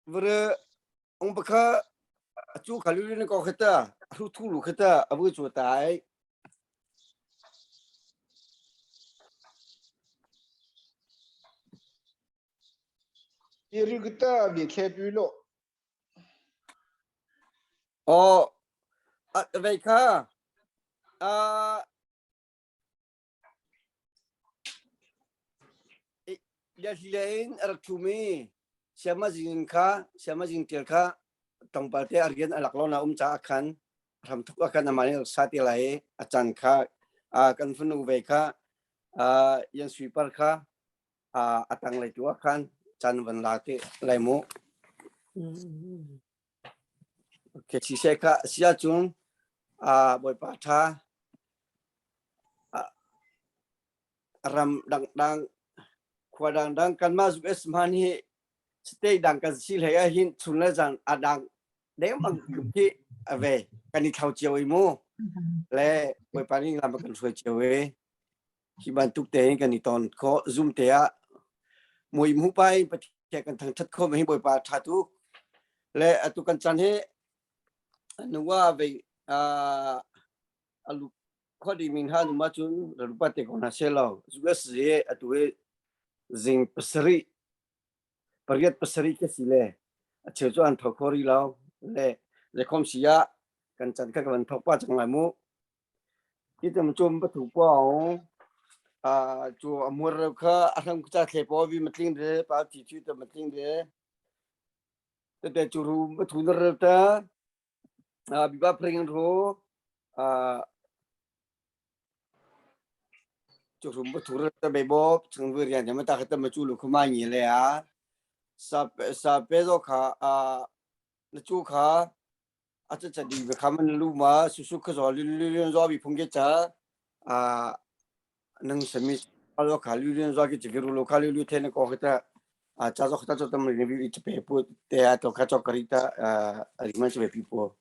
vừa ông bác ha chú khá lưu lên có khát ta thu thu lục khát ta à vừa chúa tại Iri kita bi kepulo. ồ vậy ha à ya hilain arakumi siapa jing kha siapa jing tel kha tong parte argen alaklona cha akan ram thuk akan namanya sati lai acan kha kan funu ve kha yang sweeper kha atang lai tu akan chan van late lai mo okay si se kha sia chung boy pa tha ram dang dang kwa dang dang kan ma zu es mani stay dang kan sil he hin chun la jang adang để bằng cái về cái đi thao chiều imu lẽ bởi pani làm bằng suy chiều ấy khi bạn tục tế cái đi toàn có zoom tế à mùi mũ bay bật cái thằng chất không hay bởi bà thà tu lẽ tu cần chăn hết nếu qua về lúc có đi mình ha mà chúng là lúc bắt đầu còn sẽ lâu juga sih tu zing pesari pergiat pesari ke sile chiều cho anh thọ khori lâu lẽ lẽ không xí à cần chăn các bạn thọ qua chẳng lại mu cái tầm chôm bắt thủ qua cho mua rồi cả anh cũng chắc là bao vi mất linh đấy bao chi phí tầm mất linh đấyแต่จูรูbắt thủ rồi ta bị bắt phèn rồiจูรูbắt thủ rồi ta bị bắt chẳng vừa rồi nhưng mà ta cái tầmจูรูkhông ai nhìnเลยsa pe zo kha na chu kha acha chadi be khaman lu ma su su kha zo lu zo bi phung ge cha nang sami alo kha lu zo ge jiru lo kha lu the ne ko khata cha zo khata cho tam ne bi che pe pu te a to kha cho karita ri ma che pe pu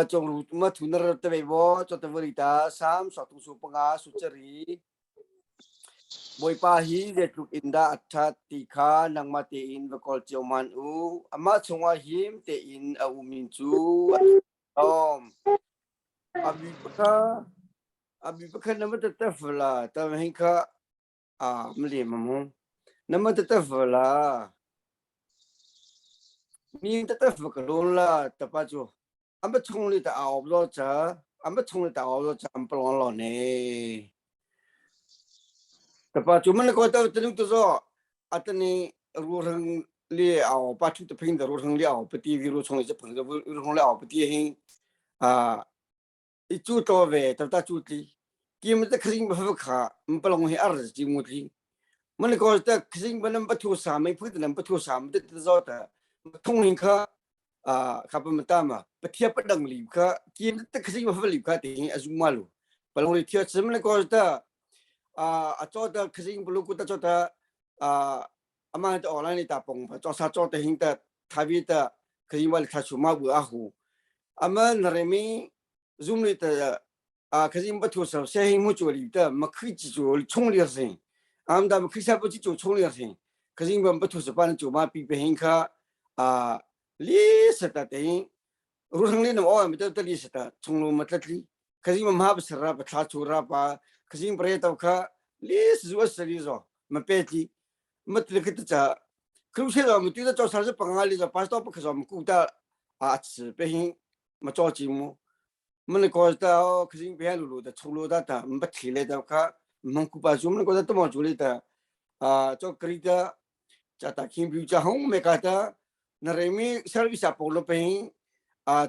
trong ru ma thu na ra te be bo cho te vorita sam so tu su panga su chari boy pa hi de tuk inda atha ti kha nang ma te in va kol cheu man u ama chunga him te in a u min chu om abi pa kha nama ta fla ta hin kha mli mamu nama ta fla mi ta fla lon la ta pa chu amba chung li ta aw lo cha amba chung li ta aw lo cha am plon lo ne ta pa chu man ko ta tu tu zo atani ru rang li aw pa chu ta phin da ru rang li aw pa ti vi ru chung je phang da ru rang li aw pa ti hin i chu to ve ta chu ti ki ma ta khring ba kha m palong hi ar ji mu ti man ko ta khring ba nam pa thu sa mai phu ta nam pa thu sa ma ta zo ta thong hin kha kha pa ma ta ma pa thia pa dang li kha ki ma ta khring ba li kha ti azu ma lu palong li thia chim man ko ta cho ta khring bulu ku ta cho ta ama ta online ta pong cho sa cho ta hin ta thavi ta khring ba kha su ma bu a hu ama na re mi zoom li ta khring ba thu sa se hin mu chu li ta ma khi ji chu chong li sin am da ma khi sa bu ji chu chong li sin khring ba thu sa pa na chu ma pi pe hin kha li sa ta te ru hang li na o ma ta li sa ta chong lo ma ta li khring ma ma ba sa ra ba tha chu ra pa khring bre ta kha li su wa sa li zo ma pe ti ma ta ke ta cha kru se da ma tu da cho sa sa pa nga li zo pa sto pa kha zo ma ku ta chi pe hin ma cho ji muมันก็จะคือสิ่งเพี้ยนรู้แต่ชุลุดาตามันบัดทีเลยแต่ก็มันกูป้าจุมันก็จะต้องมาจุเลยแต่จอกรีดาจะตาคิมพิวจะห้องไม่ก็จะนั่นเรื่องมีเซอร์วิสอะพอลเป็น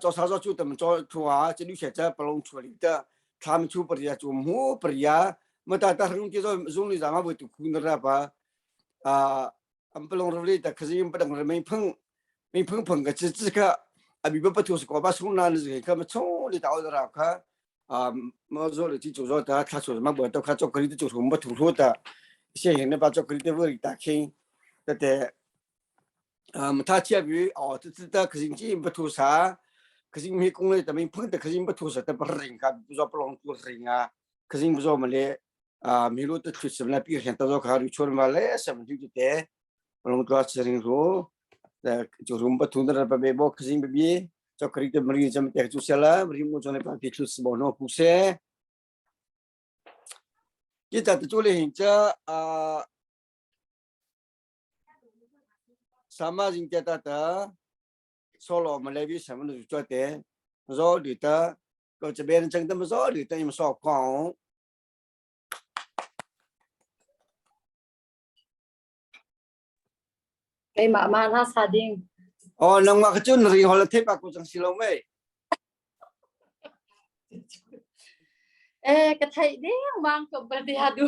จอสาวจุดแต่มันจอทัวร์จะดูเสียจะปลงชุลิตาทำชูปริยาจูมูปริยามันแต่เรื่องที่จะจุงลิจามาบุตรคุณระบาอันปลงรู้เลยแต่คือสิ่งประดังไม่พึ่งก็จะก็abi ba patu ko ba sung na ni ka ma chong li ta ra kha ma zo le ti chu zo ta kha chu ma ba ta kha cho kri ti chu hu ma thu ro ta xie yin ne ba cho kri ti wo li ta khin ta de ma ta chia bi ti ti ta khin ji ba thu sa khin mi kong le ta mi phung ta khin ba thu sa ta ba ring ka bu zo plong tu ring khin bu zo ma le mi lu ta chu sim na pi khen ta zo kha ru chor ma le sam ju te long to sering ro ta chu rum ba thun ra ba be bo khing be bi cho kri te mri jam te chu sala mri mo chone pa pi chu sbo no pu se ki ta chu le hin cha sama jing ta ta solo ma le bi sam nu cho te zo di ta ko che ben chang ta ma zo di ta im so ko cái mà nó xa điên nang ma ka chun ri hol the pa ko chang silo me cái thầy điên mang chụp bên đi hadu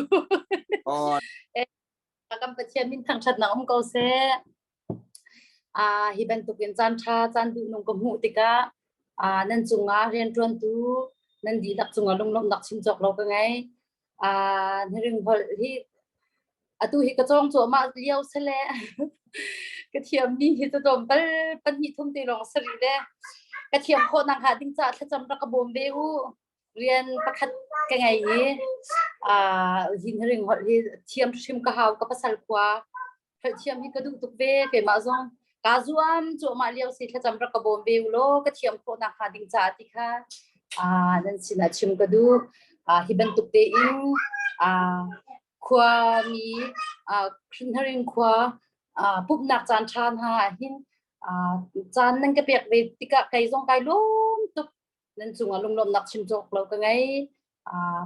cầm bạch chia min thằng chặt nào ông câu xe hi bên tụ kiến chan cha chan du nông công hữu tika nên chung riêng truan tu nên đi đặt chung lông lông đặt chim chọc lâu cái ngày nên riêng hồi hi tu hi cái trong chỗ mà liêu xe lẹ cái thiểm mi hi cho dòng ban hi thông tin lòng sri đấy cái thiểm khô nàng hạ đinh cha thật chăm ra cái bồn bê u riêng bắt khách cái ngày hi hin riêng hồi hi thiểm chim cái hào cái pasal qua thiểm hi cái đủ tục về cái mà dòng kazuam chỗ mà liêu si thật chăm ra cái bồn bê u lo cái thiểm khô nàng hạ đinh cha thì kha nên xin là chim cái đủ hi bên tục về in khoa mi khinh haring khoa búp nạc chan chan ha hin chan nâng cái việc về tika cái dòng cái lum tục nên chung lum lum nạc chim chok lâu cái ngày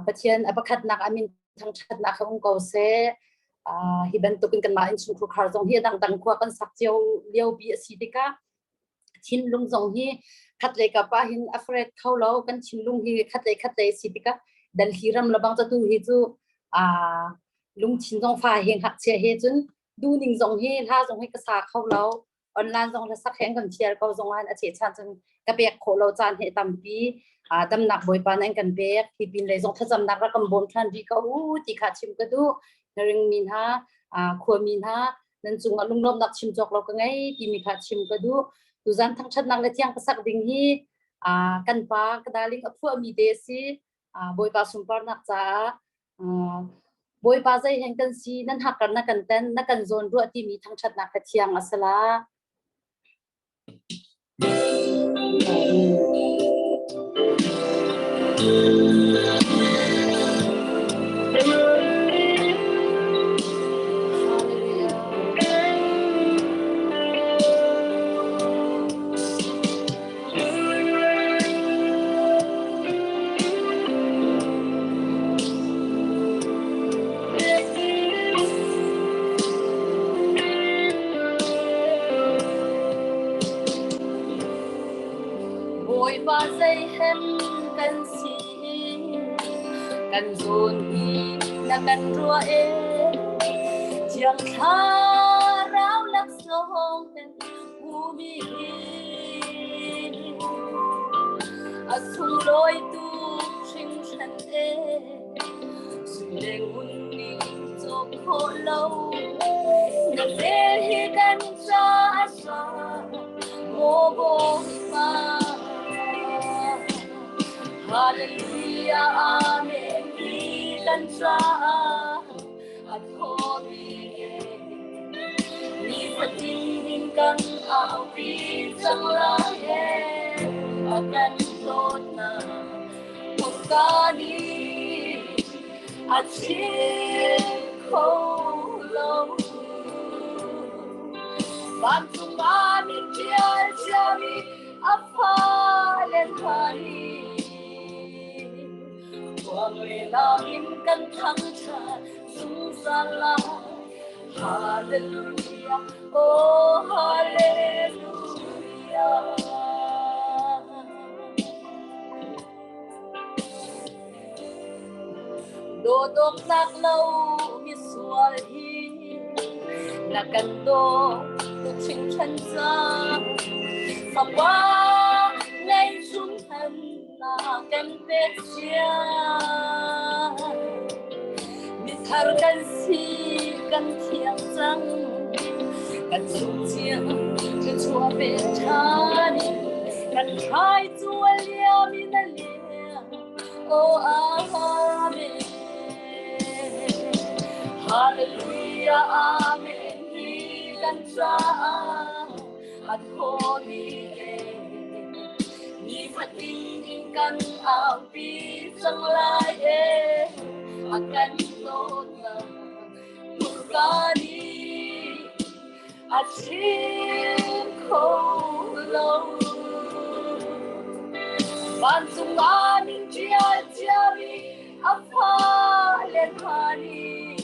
bắt chiên bắt khát nạc amin thằng khát nạc không cầu xe hi bên tục kinh mà in chung khu khar dòng hi đang đang khoa con sắc chiêu liêu bị si tika chin lung dòng hi khát lấy cả ba hin afraid khâu lâu con chin lung hi khát lấy si tika dan hiram labang cho tu hi chu lung chin dòng pha hiền hạt chia he chun du ning dòng he ha dòng he ka sa khâu lâu online dòng là sắc hẹn cần chia câu dòng anh chị chan chun ka bek khổ lâu chan he tam pi tam nak boy pan anh cần bek thì pin lấy dòng thật dầm nak ra cầm bom than đi ka ti kha chim ka du ring min ha khua min ha nên chung lung lom nak chim jok lâu ka ngai ti mi kha chim ka du tu zan thang chat nak le chiang ka sak ding hi kan pa ka daling aphu mi de si boy pa sumpar nak cha boy pa zai heng kan si nan hakar na kan ten na kan zon ru ati mi thang chat na ka chiang asala ba dây hem cần si cần dồn hi là cần rùa chẳng tha ráo lắc sông u mi sung lối tu sinh chân sung lên un mi cho khổ lâu nằm về hi cần ra sa mô bồ ma Hallelujah, Amen. Ilan sa at hobi ni sa tingin kang aawit sa murahe akan tot na pagkani at sikho long Bantung amin tiyan siyami apalen hari Wangay langin kan thangcha sungsala Hallelujah, oh Hallelujah Dodok naklaw miswal hi Nakando tuching chansa Sawa ngay sung thân na kan bet siya Mithar kan si kan thiang sang Kan sung chiang kan chua bet chani Kan try chua liam in a liam Oh amen Hallelujah, Amen. He can try at holy day. Ni phát tin căn ảo bi sang lại akan tốt na mukani at ko lâu ban sung aning chia chia apa lên hani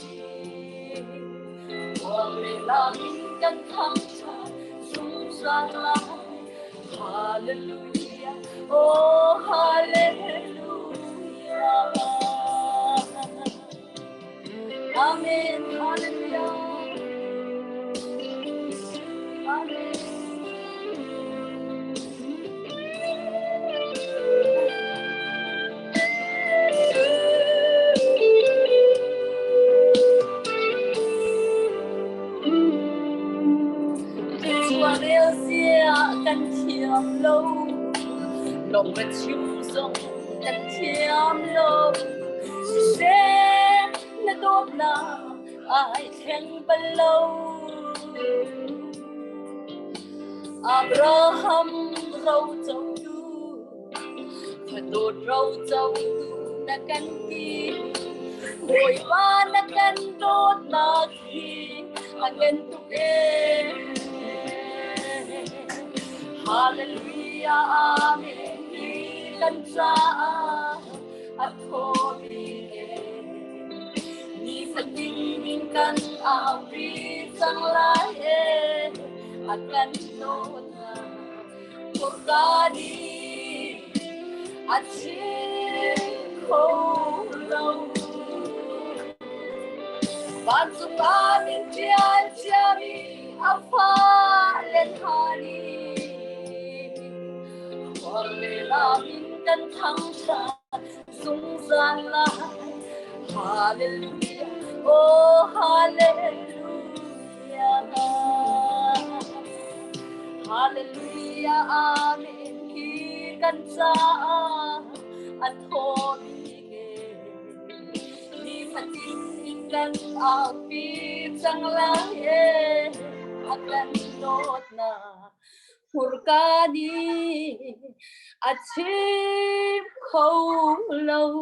quang lên làm căn thăng tràn sung sang lại hallelujah oh hallelujah amen hallelujah amen. Chúa yêu xia căn thiam lâu lòng vật chung rộng căn thiam lâu sẽ là tốt là ai khen bao lâu Abraham rau trâu tu phải tốt rau trâu tu đã căn kỳ hồi ba đã căn tốt là khi anh nhân tục Hallelujah, Amen. Căn cha at holy ni sa tingin kan api sang lai akan nona pagani at ko lâu ban sung amin chia chia mi apa lên hani quang lệ làm căn thăng tràn sung gian lại hallelujah oh hallelujah hallelujah amen khi căn cha at holy ni phát tin căn api sang lai akan tốt na Hurkani achim khâu lâu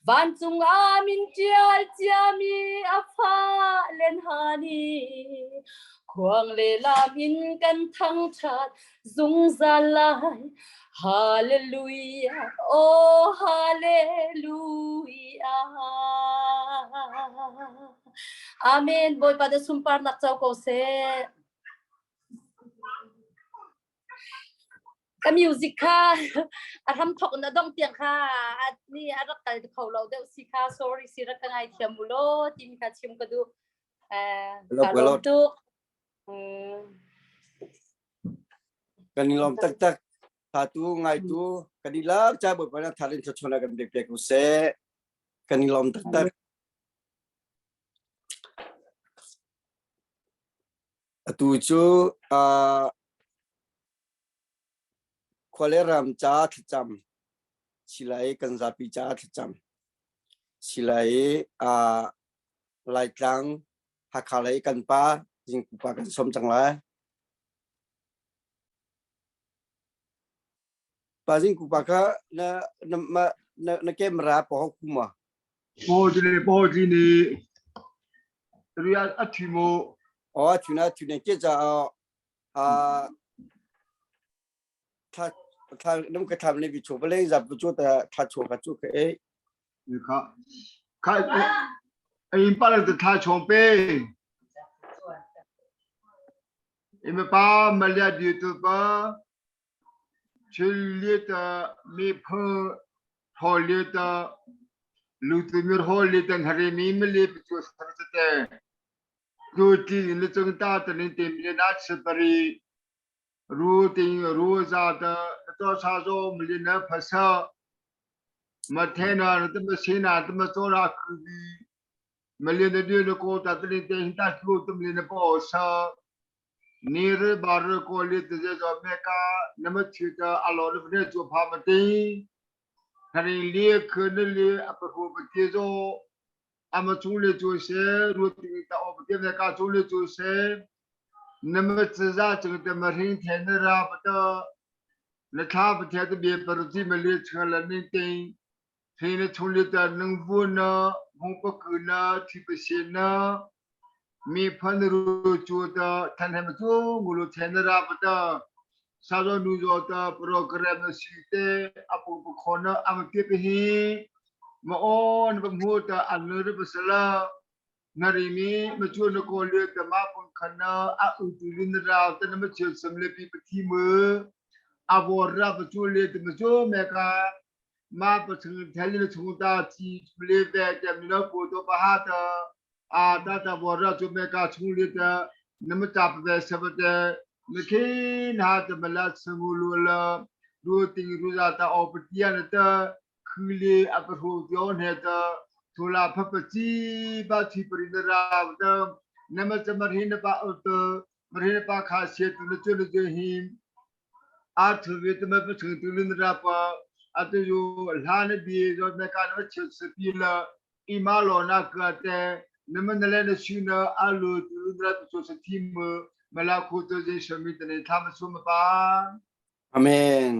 van chung amin chia chia mi apa lên hani quang lệ làm in căn thăng tràn dung ra lại hallelujah oh hallelujah amen boy pada sumpah nak chau ko se cái music ha thăm thọ nó đông tiếng ha ni rất cái khẩu lâu đều si ha sorry si rất cái ngày thiam mulo tim ka chim ka du cả lâu tu kanilom tak tak satu ngai tu kanilap cha bo pana thalin chona kan bek ku se kanilom tak tak tu chu kholeram cha thcham silai kanzapi cha thcham silai lai tlang hakhalai kan pa jing pa kan som changla pa jing pa ka na camera po kuma Bo ji ni Ria Atimo o tuna ke cha tha num ka tham ne bi chu bale za bu chu ta tha chu ka chu ke Ka ai pa le ta chong pe Ime pa malia di tu pa Chilita mi pho holita lutumir holita ngare mi mele chu sarate tu ti ni chung ta ta ni te mi na chpari ru ting ru za da to sa zo mi na phasa ma the na ta ma sin na ta ma so ra ku bi mele de de ko ta te te ta ku tu mi na po sa Nere bar ko le te zo me ka nama chita alo le ne chu pha ma ti hari le khne le ap ko ba ti zo ama chung le chu se ru ti ta op te ne ka chung le chu se nam tsa za chung te ma ring the ne ra ba ta na tha ba the te be par ti me le chha la ni te thế ne chung le ta nang vu na hong pa ku na thi pa se na mi phan ru chu ta than he ma chu ngu lu the ne ra ba ta sa zo nu zo ta program si te apu pa khona am te pe hi ma on ba mu ta an nu ba sala narimi ma chu na ko le ta ma pun khana a u tu lin ra ta na ma chu sam le pi pa thi mu a bo ra ba chu le ta ma chu me ka ma pa chung thali na chung ta chi le ve ta mi na ko to pa ha ta a ta ta bo ra chu me ka chung le ta na ma ta pa ve sa ba ta me ke na ta ma la samu lu la ru ting ru za ta o pa ti ya na ta khu le a pa hu yo ne ta Tula papaci ba thi perinera da nama chamarin ba auto marin ba khasiat na chul je him athu vit ma pa chung tulin ra pa atu yo lhan bi zo na ka na chil sepila imalo na ka te nama nale na shuna alu tulin ra so sa tim mala khu to je shamit ne tham sum pa Amen.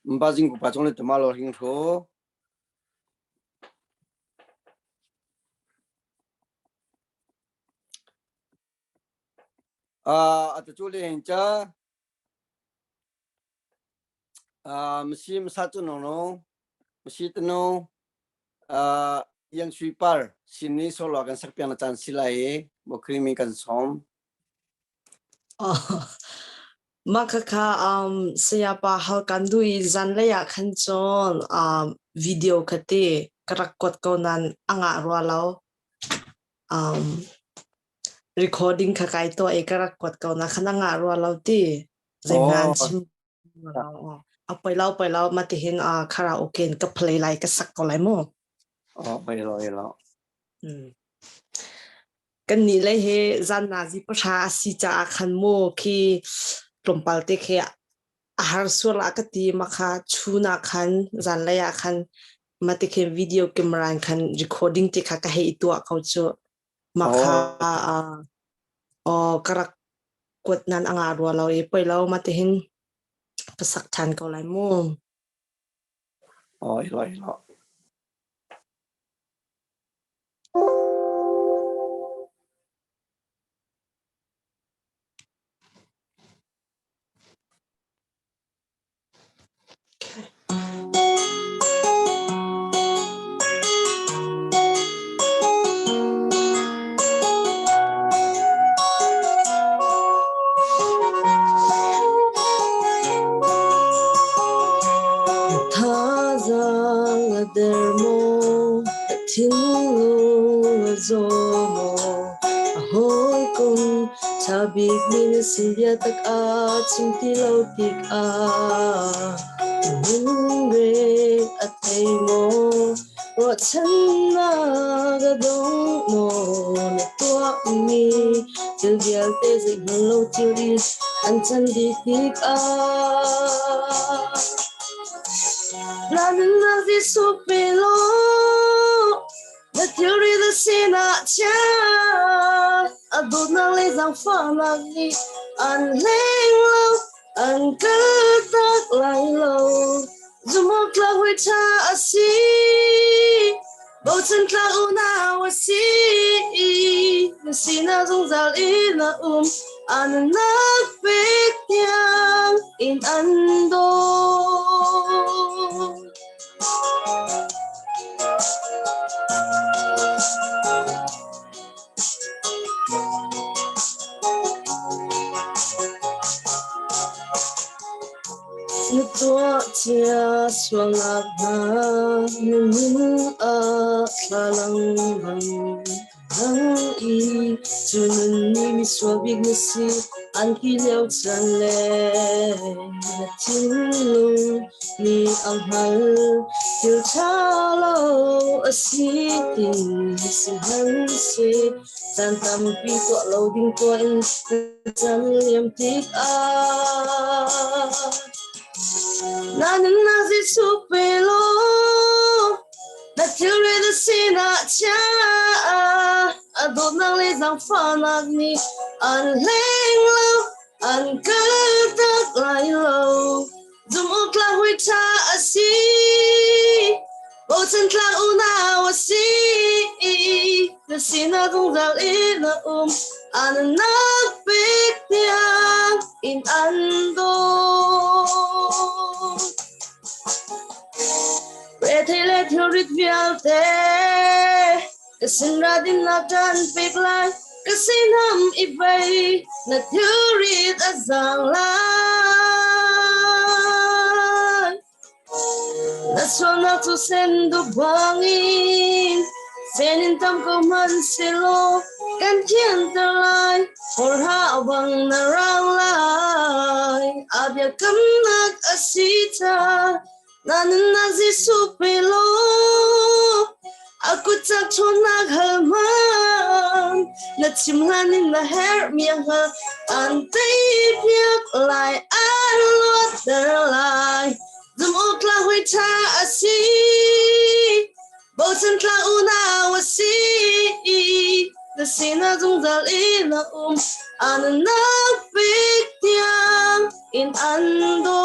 Mbazing ku pachong le tamalo hing tho. At chule hincha masi masatu no masi tano yang sweeper sini solo akan sakpian na chan silai bo krimi kan som. Makaka siapa hal kandui zan leya kanjon video kati karakot ko nan anga rualau recording kakai to e karakot ko na kananga rualau ti zainan sim pai lau matihin karaoke ka play lai ka sak ko lai mo Pai lo. Kan ni lai he zan nazi pasha si cha khan mo ki lompal te khe ahar suala ka ti makha chuna khan zan laya khan mate khe video camera khan recording te kha ka he itu a kau chu makha karak kot nan anga ro lo e poi lo mate hin pasak than ko lai mo Lo. dermo tinlu zomo ahoy kun sabik min sindia tak a chingti lo tik a re atei mo ro chan na ga dong mo na tua mi til dial te zik lo til is an chan di tik a Nanin nazi supilo na theory the sina cha adot na le zang fa na ni an leng lo an ka tak lai lo zumo kla hui cha asi bo chen kla u na wa si na sina zong zal ina an nak pek yang in ando Tua tia swangak na nunun salang hang I tunun ni miswabig na si anki liao chan le na tinlung ni ang hal til chalo asitin si hang si san tam pi to loading to in chan liam tik 나는 아직 숲으로 나 들으듯 지나쳐 đột năng lên dòng pha lạc ni anh lên lâu anh cứ thức lại lâu dùng ốc la huy cha asi bộ chân la u na asi na xin na dung dạo ít na anh nắp biết tiếng in anh đô về thế lệ theo rít vial thế cái sinh ra din na tan pek lai cái sinh ham i bay na theo rít a giang lai na so na tu sen du bangin senin tam ko man selo kan thiên ta lai for ha bang na rang lai abya kam nak asita 나는 아직 숲으로 aku tak chonak halman na chimlanin na her miang ha antay piak lai an lot lai zum okla hui cha asi bo chen tla una wasi na sina zum dal ina an na pik tiang in ando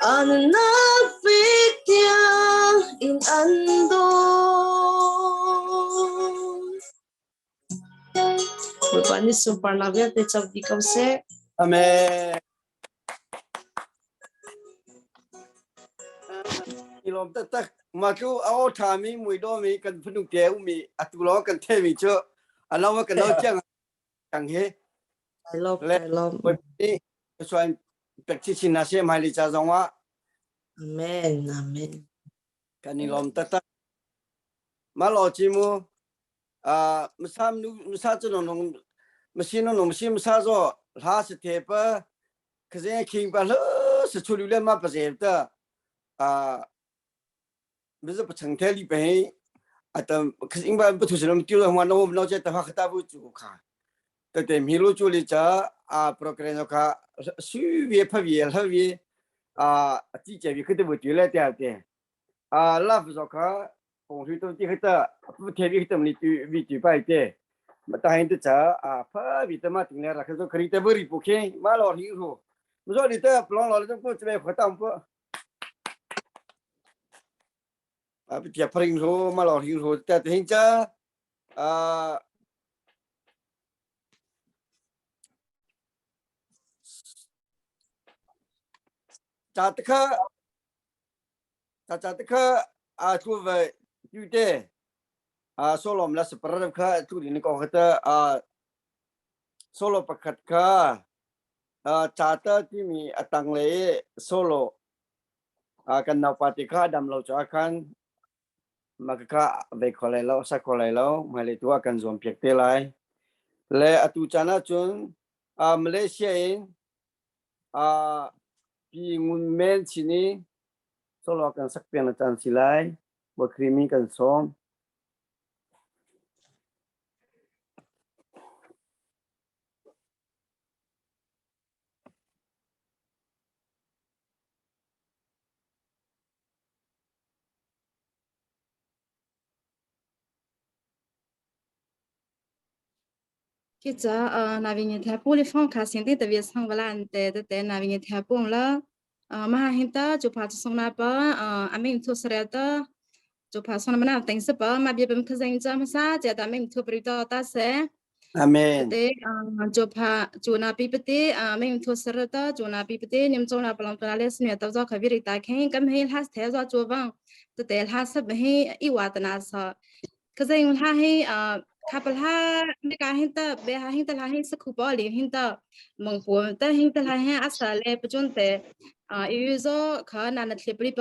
anh nắp biết tiếng in anh đôi buổi bạn đi xuống parla viết để chọc đi câu xe amen ilom tak tak maku ao thami mui do mi kan phunu keu mi atulo kan the mi cho alawa kan lo chang chang he I love Oi ni soan practice na se mai li cha zongwa amen amen kan ilom tak tak ma lo chi mu musam nu musa chu nong machine nong machine musa zo la se te pa kze king pa lo se chu lu le ma pa se ta bây不成天里边等可是因为不出什么丢了话，那我们老家的话，大部就看，对米路做的这program 就看，数月拍月了月季节月可都不丢了对不对？那不说看，风水都地的不天月都没丢摆的，但是这拍月的嘛定了，可是可以的不离不开，马老清楚，我说你这不让老的不这边活当不。tiap ring ro malor ring ro ta tin cha cha ta ka tu ve yu de solom la separa ka tu ni ko kata solo pakat ka cha ta ti mi atang le solo kan na pati ka dam lo cha kan maka ve kholai lo sa kholai lo male tu akan zom pek te lai le atu chana chun Malaysia in pi ngun men chini solo akan sak pian chan silai bo krimi kan som cái giờ nãy mình thấy bố đi phong cả sinh hoạt việc sang vào anh để nãy mình thấy bố là mà hiện tại chụp phát xong nãy ba anh mình thu sợi đó chụp phát xong nãy tính sắp ba mà bây giờ mình cứ dành cho mà sao giờ anh mình thu bự đó ta sẽ amen để chụp nãy bị bự mình thu sợi đó chụp nãy bị bự niệm chụp nãy bằng tuần lễ sinh nhật tao cho cái việc ta khen cái mình hát thế cho chụp vang để hát sắp mình yêu quá tao sao cái gì mình hát kapal ha mereka hinta beha hinta lah hin sekupa li hinta mengpu ta hinta lah hin asal le pejun te iuzo kha nan tlepri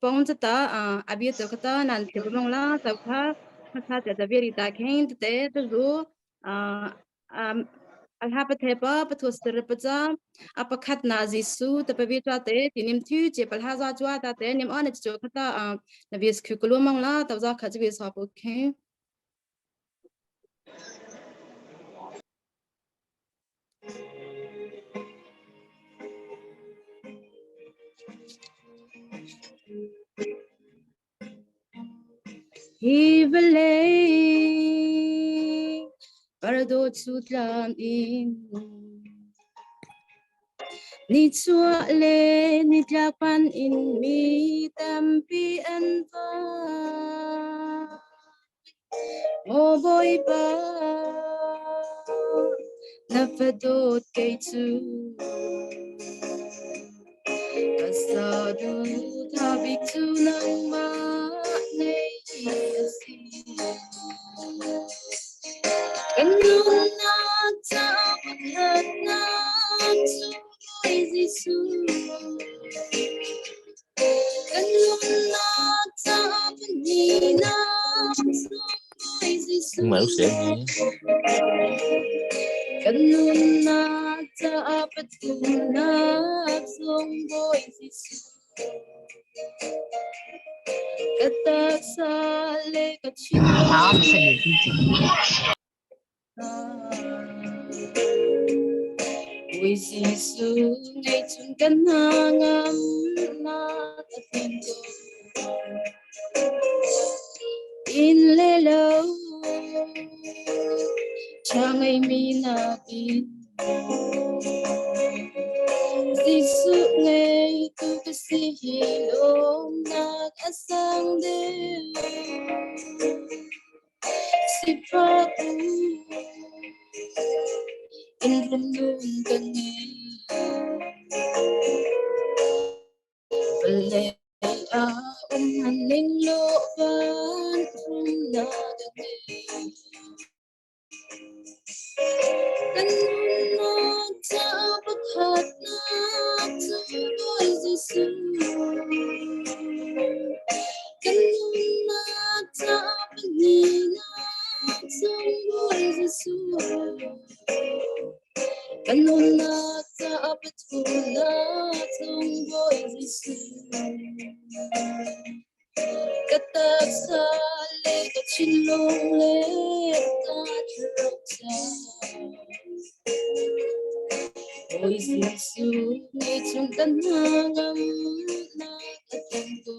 pong ta abi to kata nan tlepri pong la ta kha kha ta beri ta khin te tu Alhapathepa pathustirpaja apakat na Jisu tapavitra te tinim thu je palhaza jwa ta te nim on jo khata navis khukulumang la tawza khajbi sapu khe Hivale Parado sutlam in Ni chua le ni japan in mi tampi anva Mo boy ba Nafadot kay tu Asadu tabik tu nang ma Nei asi Kanun na tapat na Tuloy Jisu Kanun na tapat ni na Tuloy Jisu Mở sẽ nghe. Kanun na tapat na Tuloy Jisu Katak sale kachin Ôi Giêsu ngày chung cánh ngam na tatin ko in lê lâu chẳng ai mi na bin Giêsu ngày tu cái si hilom na asang de si pa in renung kani Balay haning loban na kani Kanun na tapakat na tuloy Jisu Kanun na tapat ni na tuloy Jisu Kanun na tapat ko na tuloy Jisu Katak sale kachinlong le katrota Ôi Giêsu ngày chung cánh ngam na tatin ko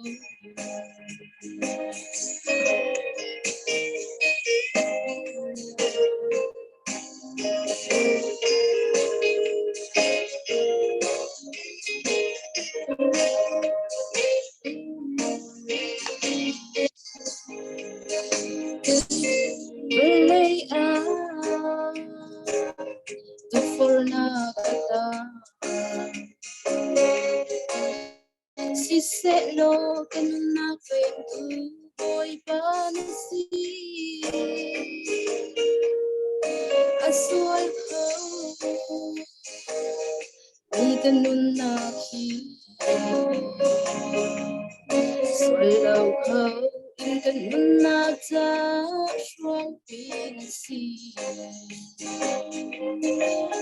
Balay tu for na kata Si se lo kanun na kwentu boy panasi Aswal ko Ay kanun na ki Swalaw ko In kanun na ta Shuang pinasi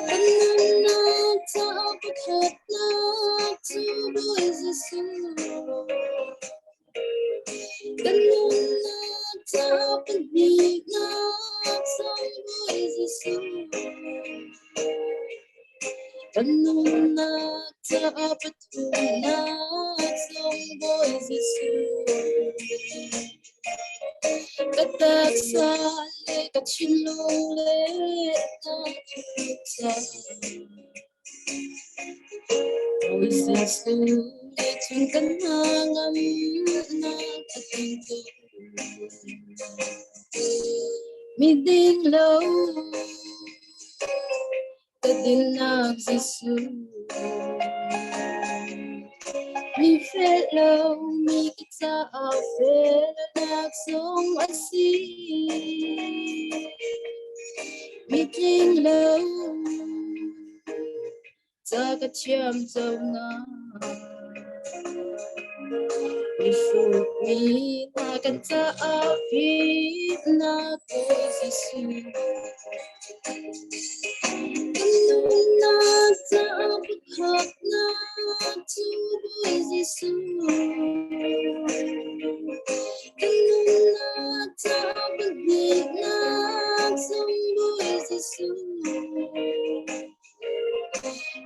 Kanun na ta Pagkat na Tuloy Jisu Kanun na ta Pagnig na Tuloy Jisu Kanun na ta Pagtuna Tuloy Jisu Katak sale kachinlong le katrota Ôi Giêsu ngày chung cánh ngam na tatin ko Mi ding lâu Kadinak Giêsu Mi phê lâu mi kita phê lạc sông asi Mi ding lâu ta cái chiam dâu na Mi phục mi na kan ta phi na ko Giêsu Yesu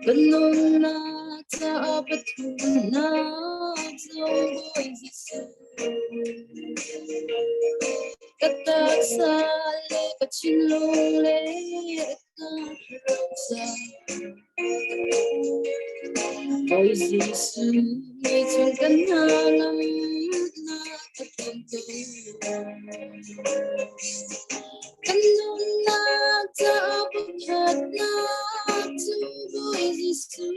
Kanuna ta patuna Zongo Yesu Katak sale kacilole Karaksa Boy Yesu Yesu kananam na katanto Kanuna ta patuna Zongo Yesu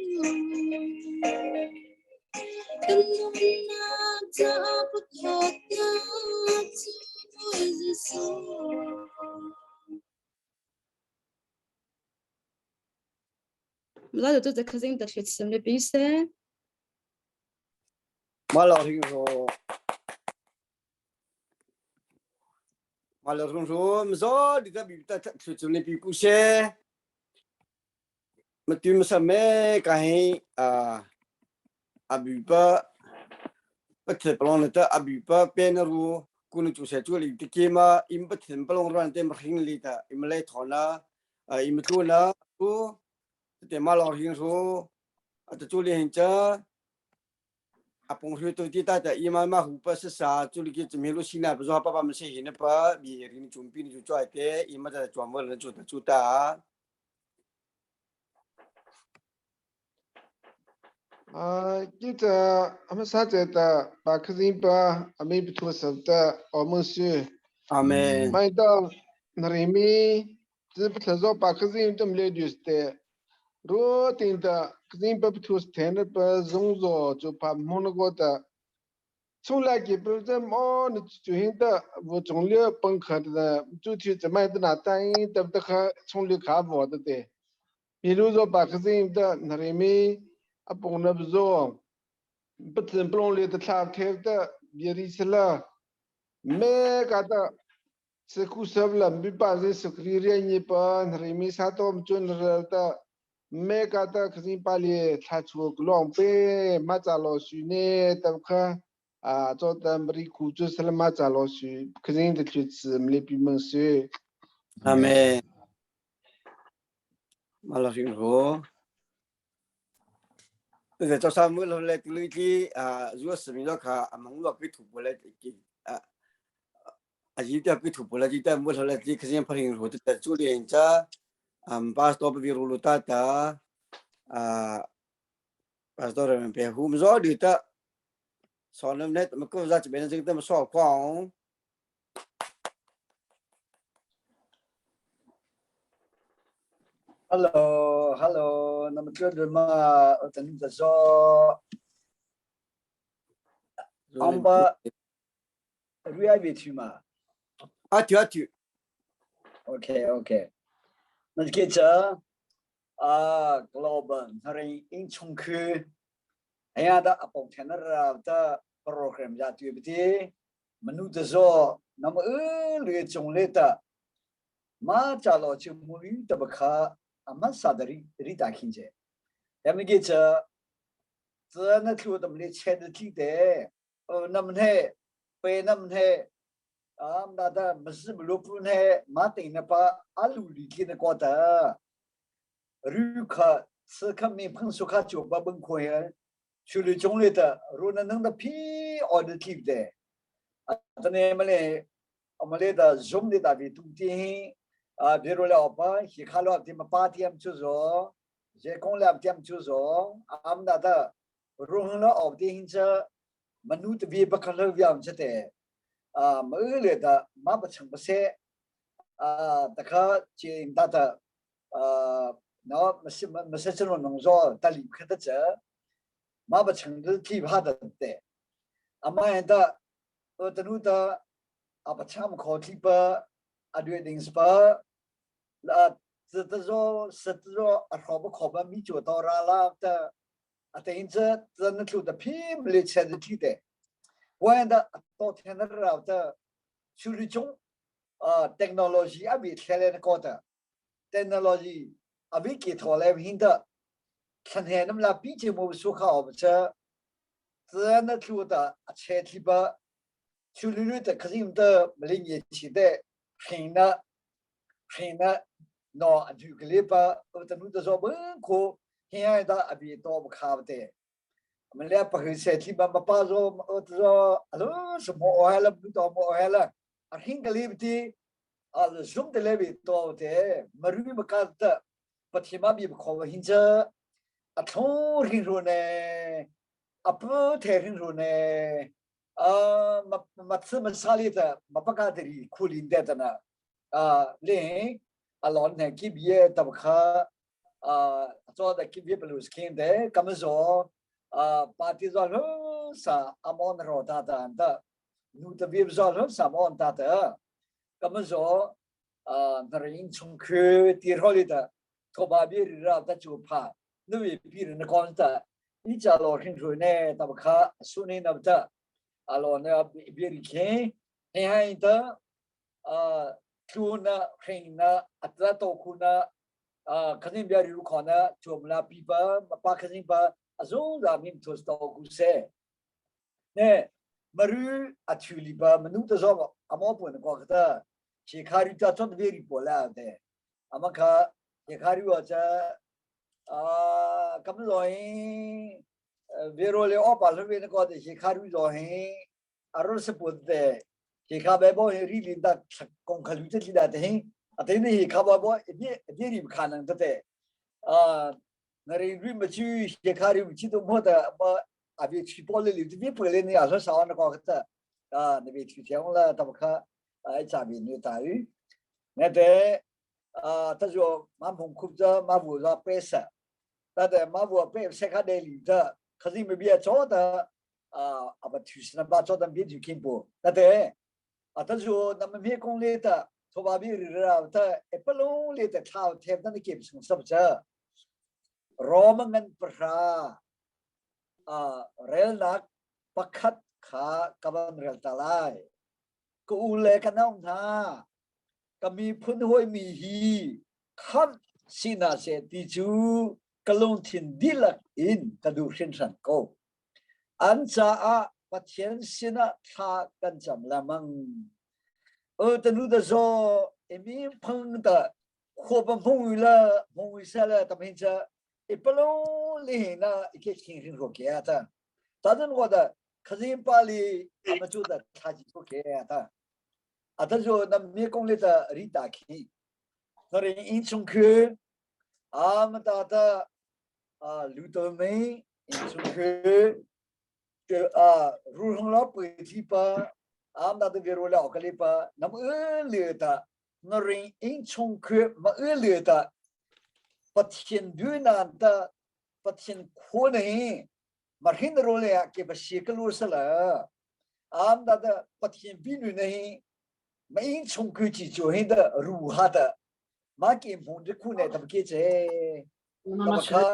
Kanuna ta patuna Zongo Yesu Mula được tôi khơi sinh đặc biệt sớm để biết sẽ mà lão hình số mà lão hình số mà do đi ta bị ta thực sự nên bị cú xe mà tìm sao mẹ cái bị bắt thể plong là ta bị bên rồi cũng chú sẽ chú lý thì kia mà im bắt thể plong rồi anh mà hình lý ta im lấy thằng na im tu na tu thì mà lão hình số chú lý hình cha apong hui tu kita ta ima ma hu pa sa chu li ki chmi lu sina ba zo pa pa ma se hin pa bi ri ni chum pi ni chu choi te ima ta chwa mo le chu ta kita ama sa ta ba khazin pa ami bithu sabta omusu amen mai da narimi zip thazo ba khazin tum le duste ro tin da khazin pa bithu sten pa zongzo chu pa monogo da chula ki pa mo ni chu hin da wo chong le pang kha da chu thi mai da na tai da da kha chong le kha bo da de bi lu zo ba khazin da narimi apong na bzo but plong le the thav thev da birisla me ka da se ku sabla bi pa se sukri re ni pa rimi sa to chun ra da me ka da khazin pa le tha chu glong pe ma cha lo su ne ta kha a cho da mri ku chu sala ma cha lo su khazin de chu mle pi mang se amen malo hin ho để cho sao mới lên từ khi giữa sự mình đó cả mong lo cái thủ bole cái chỉ ta cái thủ bole chỉ ta mới lên thì cái gì phải hiểu được ta chú liền cha pastor bị rulu ta pastor mình phải hôm rõ đi ta sau năm nay mà có ra chỉ bên chúng ta mà so khoang Hello, hello. Nama tuan ma otan tazo amba ruai betuma. atu Okay, okay. Nanti kita global hari ini cungku ada apa channel ada program jatuh beti menu tazo nama le cungleta ma calo cumuli tabakha amat sadari rita kinje. Yang kita zana tu damle ched kita namne pe namne nada masih belum है mati napa alu lagi nak kota ruka sekami pengsuka coba bengkoya sulit jonglet runa nang pi order tip deh atane male da zoom de da vitu ti biru la apa hikalo abdi mapati am chuzo je kong la abdi am chuzo am nada runa abdi hinja manut bi bakal biam chete mới lệ ta má bạch chẳng bạch xe ta khá chỉ ta ta nó mà sẽ chân nông do ta lì khát chớ má bạch chẳng được kịp hát được thế mà anh ta ở tậnนู้ta bạch chẳng khó kịp đuổi đến spa là tự do khó bác khó bác mi chỗ tao ra là ta anh ta nó chịu ta phim lệ xe được kịp thế Wanda to tener rauta sulijung teknologi abi thelen kota teknologi abi ki thole hinda khanhenam la pi che mo su kha ob cha zana thuda che thiba sulilu ta khazim da mling ye chi de khina no adu klipa tanu da zo ben ko hiya da abi to khabte mele pa se ti ba pa zo alo smo ohala to mo ohala arhin kalibti al zum de lebi to te maru makata pathima bi ko hinja athor hin ro ne apu the hin ro ne matse masali ta mapaka deri khulin de tana le alon ne kibye tabkha zo da kibye plus kin de kamzo party zo sa amon ro ta da nu de bi zo sa amon ta da kamzo narin chung khu ti roli da thoba bi ra da chu pha nu bi ri na kon ta ni cha lo hin ro ne tabkha su ni na da alon ne bi ri ke hai da kuna khina atla to kuna khanin bia ru khona chomla pipa pa khanin pa azong da min to sto ku se ne maru actually ba manu to zo amo pon ko kata shekhari ta chot veri pola de amaka shekhari wa cha kam lo hin vero le o pa lo ve ko de shekhari zo hin aro se pod de Kika bebo really that concluded that he attended he kababo very canon today. Nari machu Shekari Chito Mota a bit chipoli to people in the other sound of the bit Chamla Tabaka, it's a bit new time. Nete Tajo Mampum Kupta Mabuza Pesa. That the Mabu pay secondary the Kazim may be a chota about Tuesday about Jordan Beauty Kimbo. That atajo na me kong leta thoba bi ra ta epalong leta thao thep na ke sung sab cha romangan pra rel nak pakhat kha kaban rel talai ko ule kanong na kami phun hoi mi hi kham sina se ti chu kalong thin dilak in kadu shin san ko an cha a pathian sina tha kan cham lamang tanu da zo emi phang da khoba mong wi sa la ta min cha ipalo le na ke king ring ro ke ta dan go da khazim pali amachu da thaji ko ke ta ata zo na me kong le da rita ki nore in chung khu amata ta lu to me in chung khu ruhong lo pu ti pa am da de vero la kalipa nam le ta noring in chung khu ma le ta pathin du na ta pathin kho nahi marhin ro le ke ba shekal sala am da da pathin bi nu nahi ma in chung khu chi jo hin da ru ha da ma ke mon de khu ne ta ke che ta kha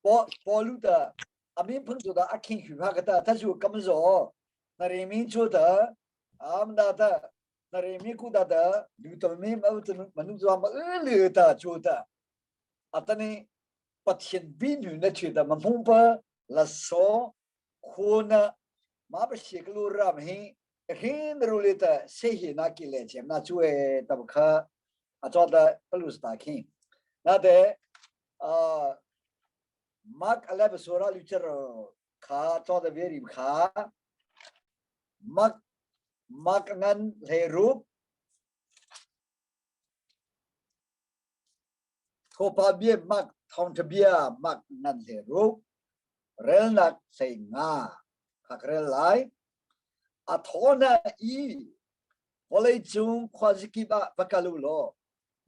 po lu da amin phun da akin khu ha ga ta ju kam zo Naremi Joda, Amdata, Naremi Kudada, Lutomi Mountain Manuzama earlier Joda. Atani Pathin Binu Nature, Mamumpa, Lasso, Kona, Mabashiklu Ramhi, a hin ruleta, say he Naki legend, not to a Tabaka, I thought the Palusta King. Now there, Mark Alabasora Luchero, Ka, thought the very car. Mak ngan le rup thopa bia mak thong tabia mak ngan le rup rel nak sei nga khakrel lai a thona I volei chung khwajiki ba bakalu lo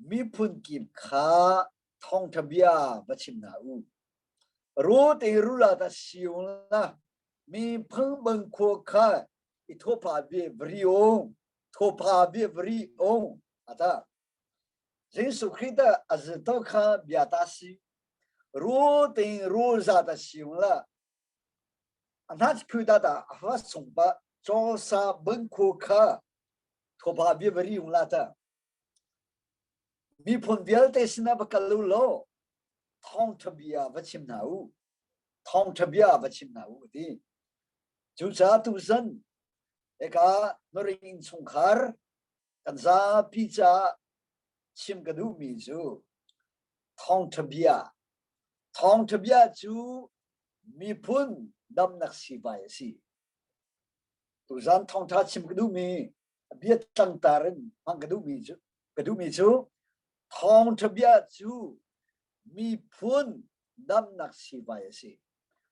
mi phun kim kha thong tabia bachim na u ru te rula ta siung la mi phang bang kho kha Itopa be vriong, topa be vriong, ata. Jesu Christa as a toka biatasi, roting rosa da siula. And that's Kudada, Hasumba, Josa Bunkoka, topa be vriong lata. Mi punvialte sinabakalulo, tong tabia vachim now, tong tabia vachim now, the Jusa to son. Eka noring sungkar kanza pizza chim cái đu mi chú thong thập bia chú mi phun đâm nặc si bài si tu gian thong tha chim cái đu mi biết tăng tarin mang cái đu mi chú thong thập bia chú mi phun đâm nặc si bài si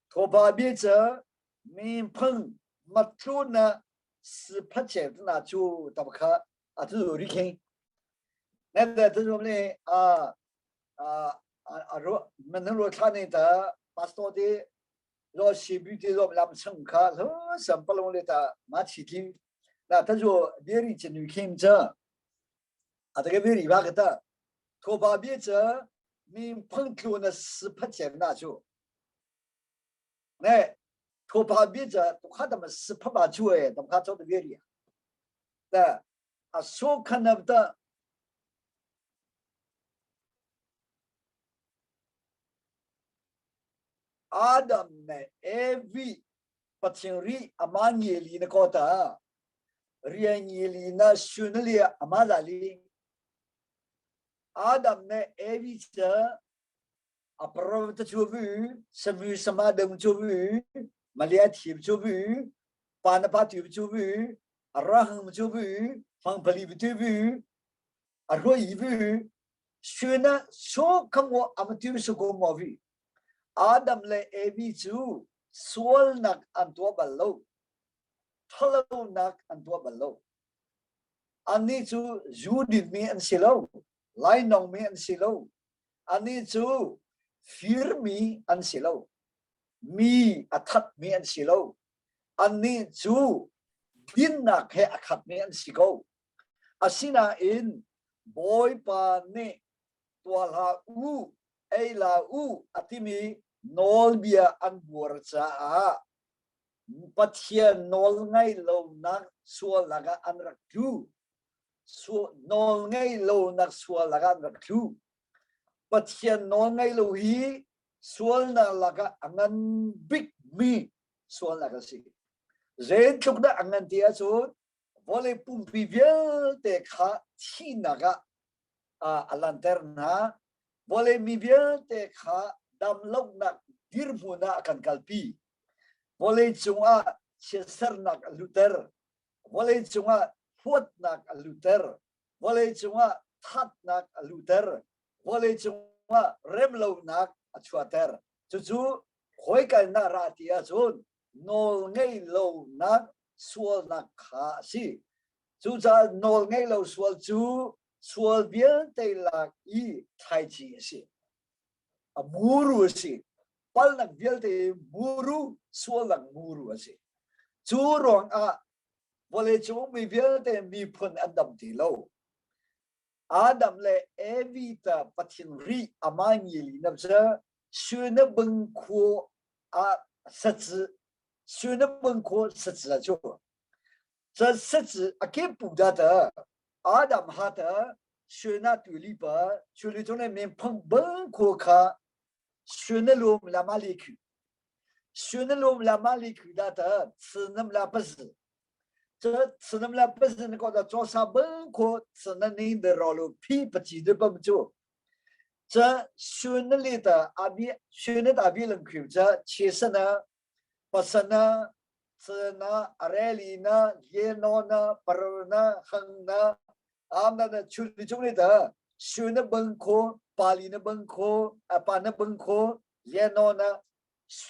thô ba biết giờ mi phun mặt chú na sự phát triển na chú tập khá tu đi khen nên là tôi nói rồi mình nói khá này ta pastor đi rồi sĩ bị thì rồi làm xong khá rồi sắm bao lâu ta mà chỉ khi là tôi rồi biết đi trên núi khen chứ cái biết đi ba cái ta thô ba biết chứ mình phun chú na sự phát triển na chú này thô ba biết chứ tôi khá là sự phát ba chú ấy tôi khá cho tôi biết đi là số khăn nào ta Adam ne Evi patchingri amangeli na kota riangeli na shunali amazali Adam ne Evi cha aprovata chuvu savu samadam chuvu maliathi chuvu panapati chuvu araham chuvu pangpali chuvu aroi vu shuna so kamo amatu suko movi Adam le Evi chú suol nak antua balo, thalo nak antua balo. Ani chú Judith mi an silo, Lai Nong mi an silo. Ani chú Fir mi an silo, mi athat mi an silo. Ani chú Bin nak he akhat mi an sigo. Asina in boy pa ne tuala u ay la u atimi nol bia an buar cha a pathia nol ngai lo nak sual laga an rakhu so nol ngai lo nak sual laga an rakhu pathia nol ngai lo hi sual na laga angan big mi sual laga si zen chuk da angan tia so vole pum pi viel te kha chi naga a lanterna vole mi viel te kha dam lok nak dirmu na akan kalpi boleh cunga cheser nak luter boleh cunga foot nak luter boleh cunga that nak luter boleh cunga remlo nak achuater cucu hoi kai na ratia chun nol ngei lo nak sual nak kha si chu cha nol ngei lo sual chu sual biel te la i thai chi si muru si pal nak vial te muru sual nak muru si chu rong a boleh chu mi vial te mi phun adam ti lo Adam le evita pathin ri amangi li na cha shuna beng ko a satzi shuna beng ko satzi a chu这satzi a ke pu da da Adam ha da shuna tu li ba chu li jong ne men phang beng ko kha Shunelum la maliku. Shunelum la maliku data, tsunam la buzz. Tsunam la buzz and got a josa bunko, tsunaning the rolo pea, but you do bum joe. Shunelita, Abi, Shunet Abilan Kuja, Chisana, Pasana, Tsana, Arelina, Yenona, Parona, Hangna, Amna the Chulita, Shuna bunko. Palina bengko, apana bengko, yenona,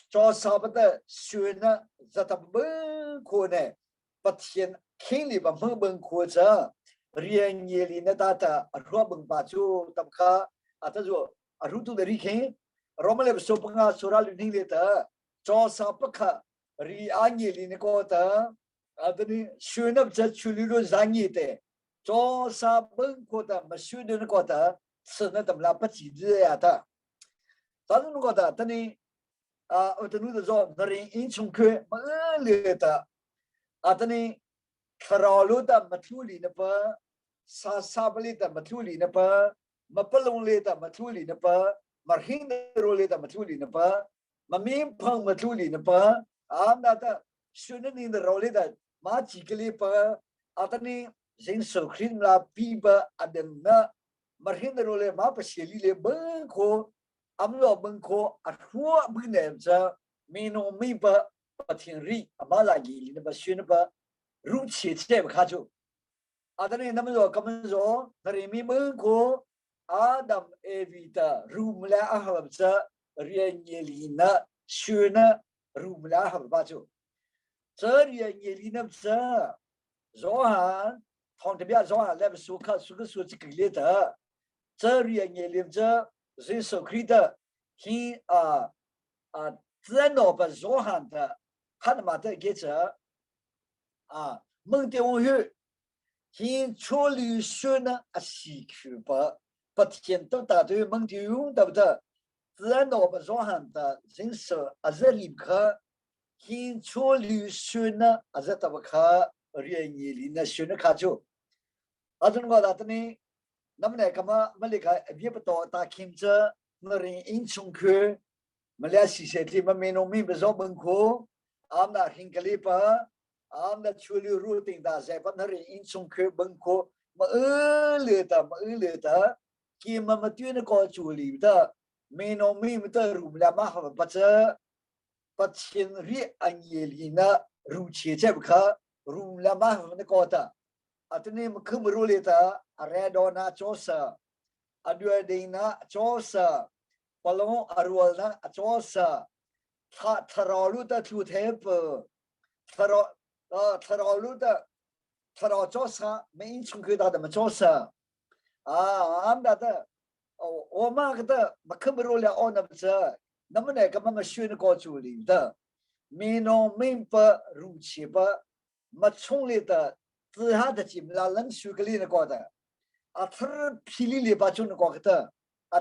cho sabada, shuna, zata bengko ne, patien kili ba bengko cha, riang yelina data, robeng baju, tamka, atajo, arutu dari ken, romale sopanga sural nileta, cho sapaka, riang yelina kota, adani shuna cha chuliro zangite, cho sa bengko ta, mashudun kota,是那怎么了？不记得呀？他，咱们说的，等你我等你的说，那人英雄去，么来的，等你卡拉路的么处理呢不？沙不里的么处理呢不？么不龙里的么处理呢不？么黑的罗里的么处理呢不？么面庞么处理呢不？那的说那你的罗里的么几个里不？等你人手黑啦，比不等那。มาเห็นเราเลยมาประเชียลีเลยเบิ้งโคอัมลอเบิ้งโคอัดหัวบึ้งเนี่ยจะมีโนมีปะปะเทียนรีมาลายีลีนปะชื่นปะรู้เชี่ยเจ็บข้าจูอาตอนนี้น้ำมันก็มันก็ทะเลมีเบิ้งโคอาดัมเอวิตารูมละอาหับจะเรียนเยลีนะชื่อนะรูมละอาหับบ้าจู这里也里那是，昨晚他这边昨晚来说看说个说这个里的，这里也里这人手可以的，听自然老板昨晚的，看他妈的给这蒙的我有，听处理说呢西区不天都大队蒙的用对不对？自然老板昨晚的人手这里可。听处理说呢，这他们看人眼里呢说呢看就，这种个大的呢，那么呢，干嘛没那个也不到大看着那人英雄去，没来西西的，没农民不少门口，俺们听个礼拜，俺们处理路定的，在把那人英雄去门口，没了的，给妈妈对那个处理的，没农民的路了嘛，好不这。ปะเชียนเรียอันเยลีนะรู้เชี่ยเจ็บค่ะรู้ละมามันก็ตาอันนี้มันคือมรู้เลยตาอะไรโดนนะโจสอันด้วยดีนะโจสปลงอรัวนะโจสทารอลุตะทูเทปทารอลุตะทารอโจสไม่อินชุงคือตาแต่มันโจสอันนั้นโอ้มาก็ตามันคือมรู้เลยอ่อนนะเจ้า那么呢，干嘛选那个处理的？没农民不入气不，没从来的自下的进来人选个里那个的，他霹雳里把就那个的，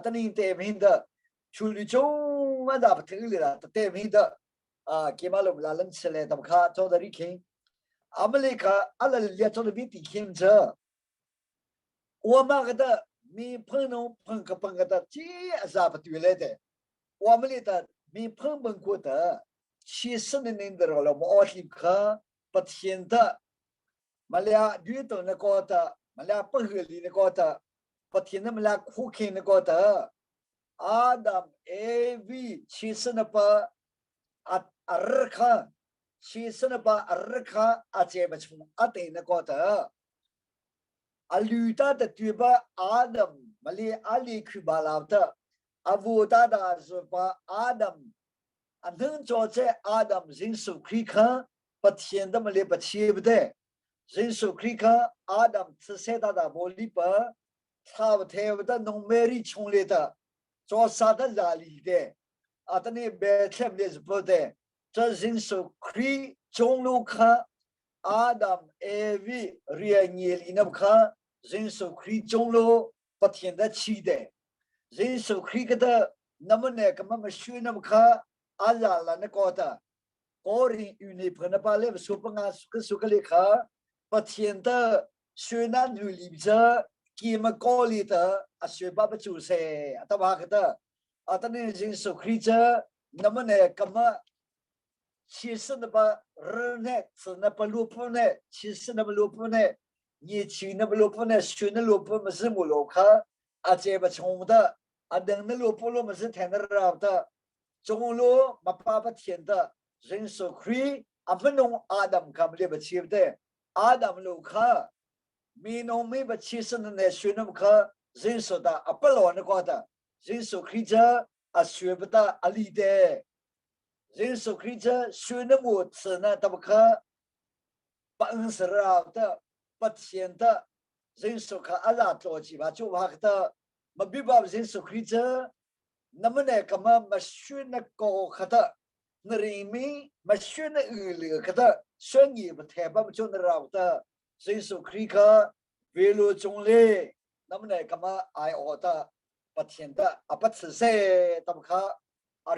等你对面的处理中嘛，那不听里了，对面的给马路来人吃来，他们看找到你看，们那个阿拉连找到比地看着，我们个的没碰个的，这啥不对来的。我们的民朋们过的70年的了，我们看不天的，马来女的那个的，马来不合理那个的，不天的马来苦看那个的，阿达 AV 70那把二看70那把二看这不从对那个的，女的对吧？阿达马来阿里去巴拉的。阿布达达是把阿当，能做这阿当人手可以看，不天的么里不切不得，人手可以看阿当吃谁大大玻璃吧，差不太不得农民里穷来的，做啥的哪里的，等你白天的是不得，这人手可以中路看阿当 AV 人眼里那么看，人手可以中路不天的起的。人手可以的，那么呢，干嘛选那么看？阿拉了那个的，个人与你朋友把那个说不啊，说个里看，不天的选那女里着，给么高里的选爸爸就是，他话个的，等你人手可以着，那么呢，干嘛？其实那把人呢，是那把萝卜呢，其实那把萝卜呢，你去那把萝卜呢，选那萝卜么是没萝卜看，这不冲的。等那萝卜罗么是天的绕的，中路嘛爸爸天的，人手可以不弄阿当看不了不切的，阿当路看，没弄没不切身的那学那么看，人手的不老那个的，人手可以着学不到里的，人手可以着学那么吃呢，他不看，不是绕的，不天的，人手看阿拉着急吧，就话的。嘛，比方人手可以着，那么呢，干嘛嘛选那个看的，那人民嘛选那个看的，选你不太把就那绕的，人手可以看，为了中嘞，那么呢，干嘛爱我的，不天的，不吃噻，他们看，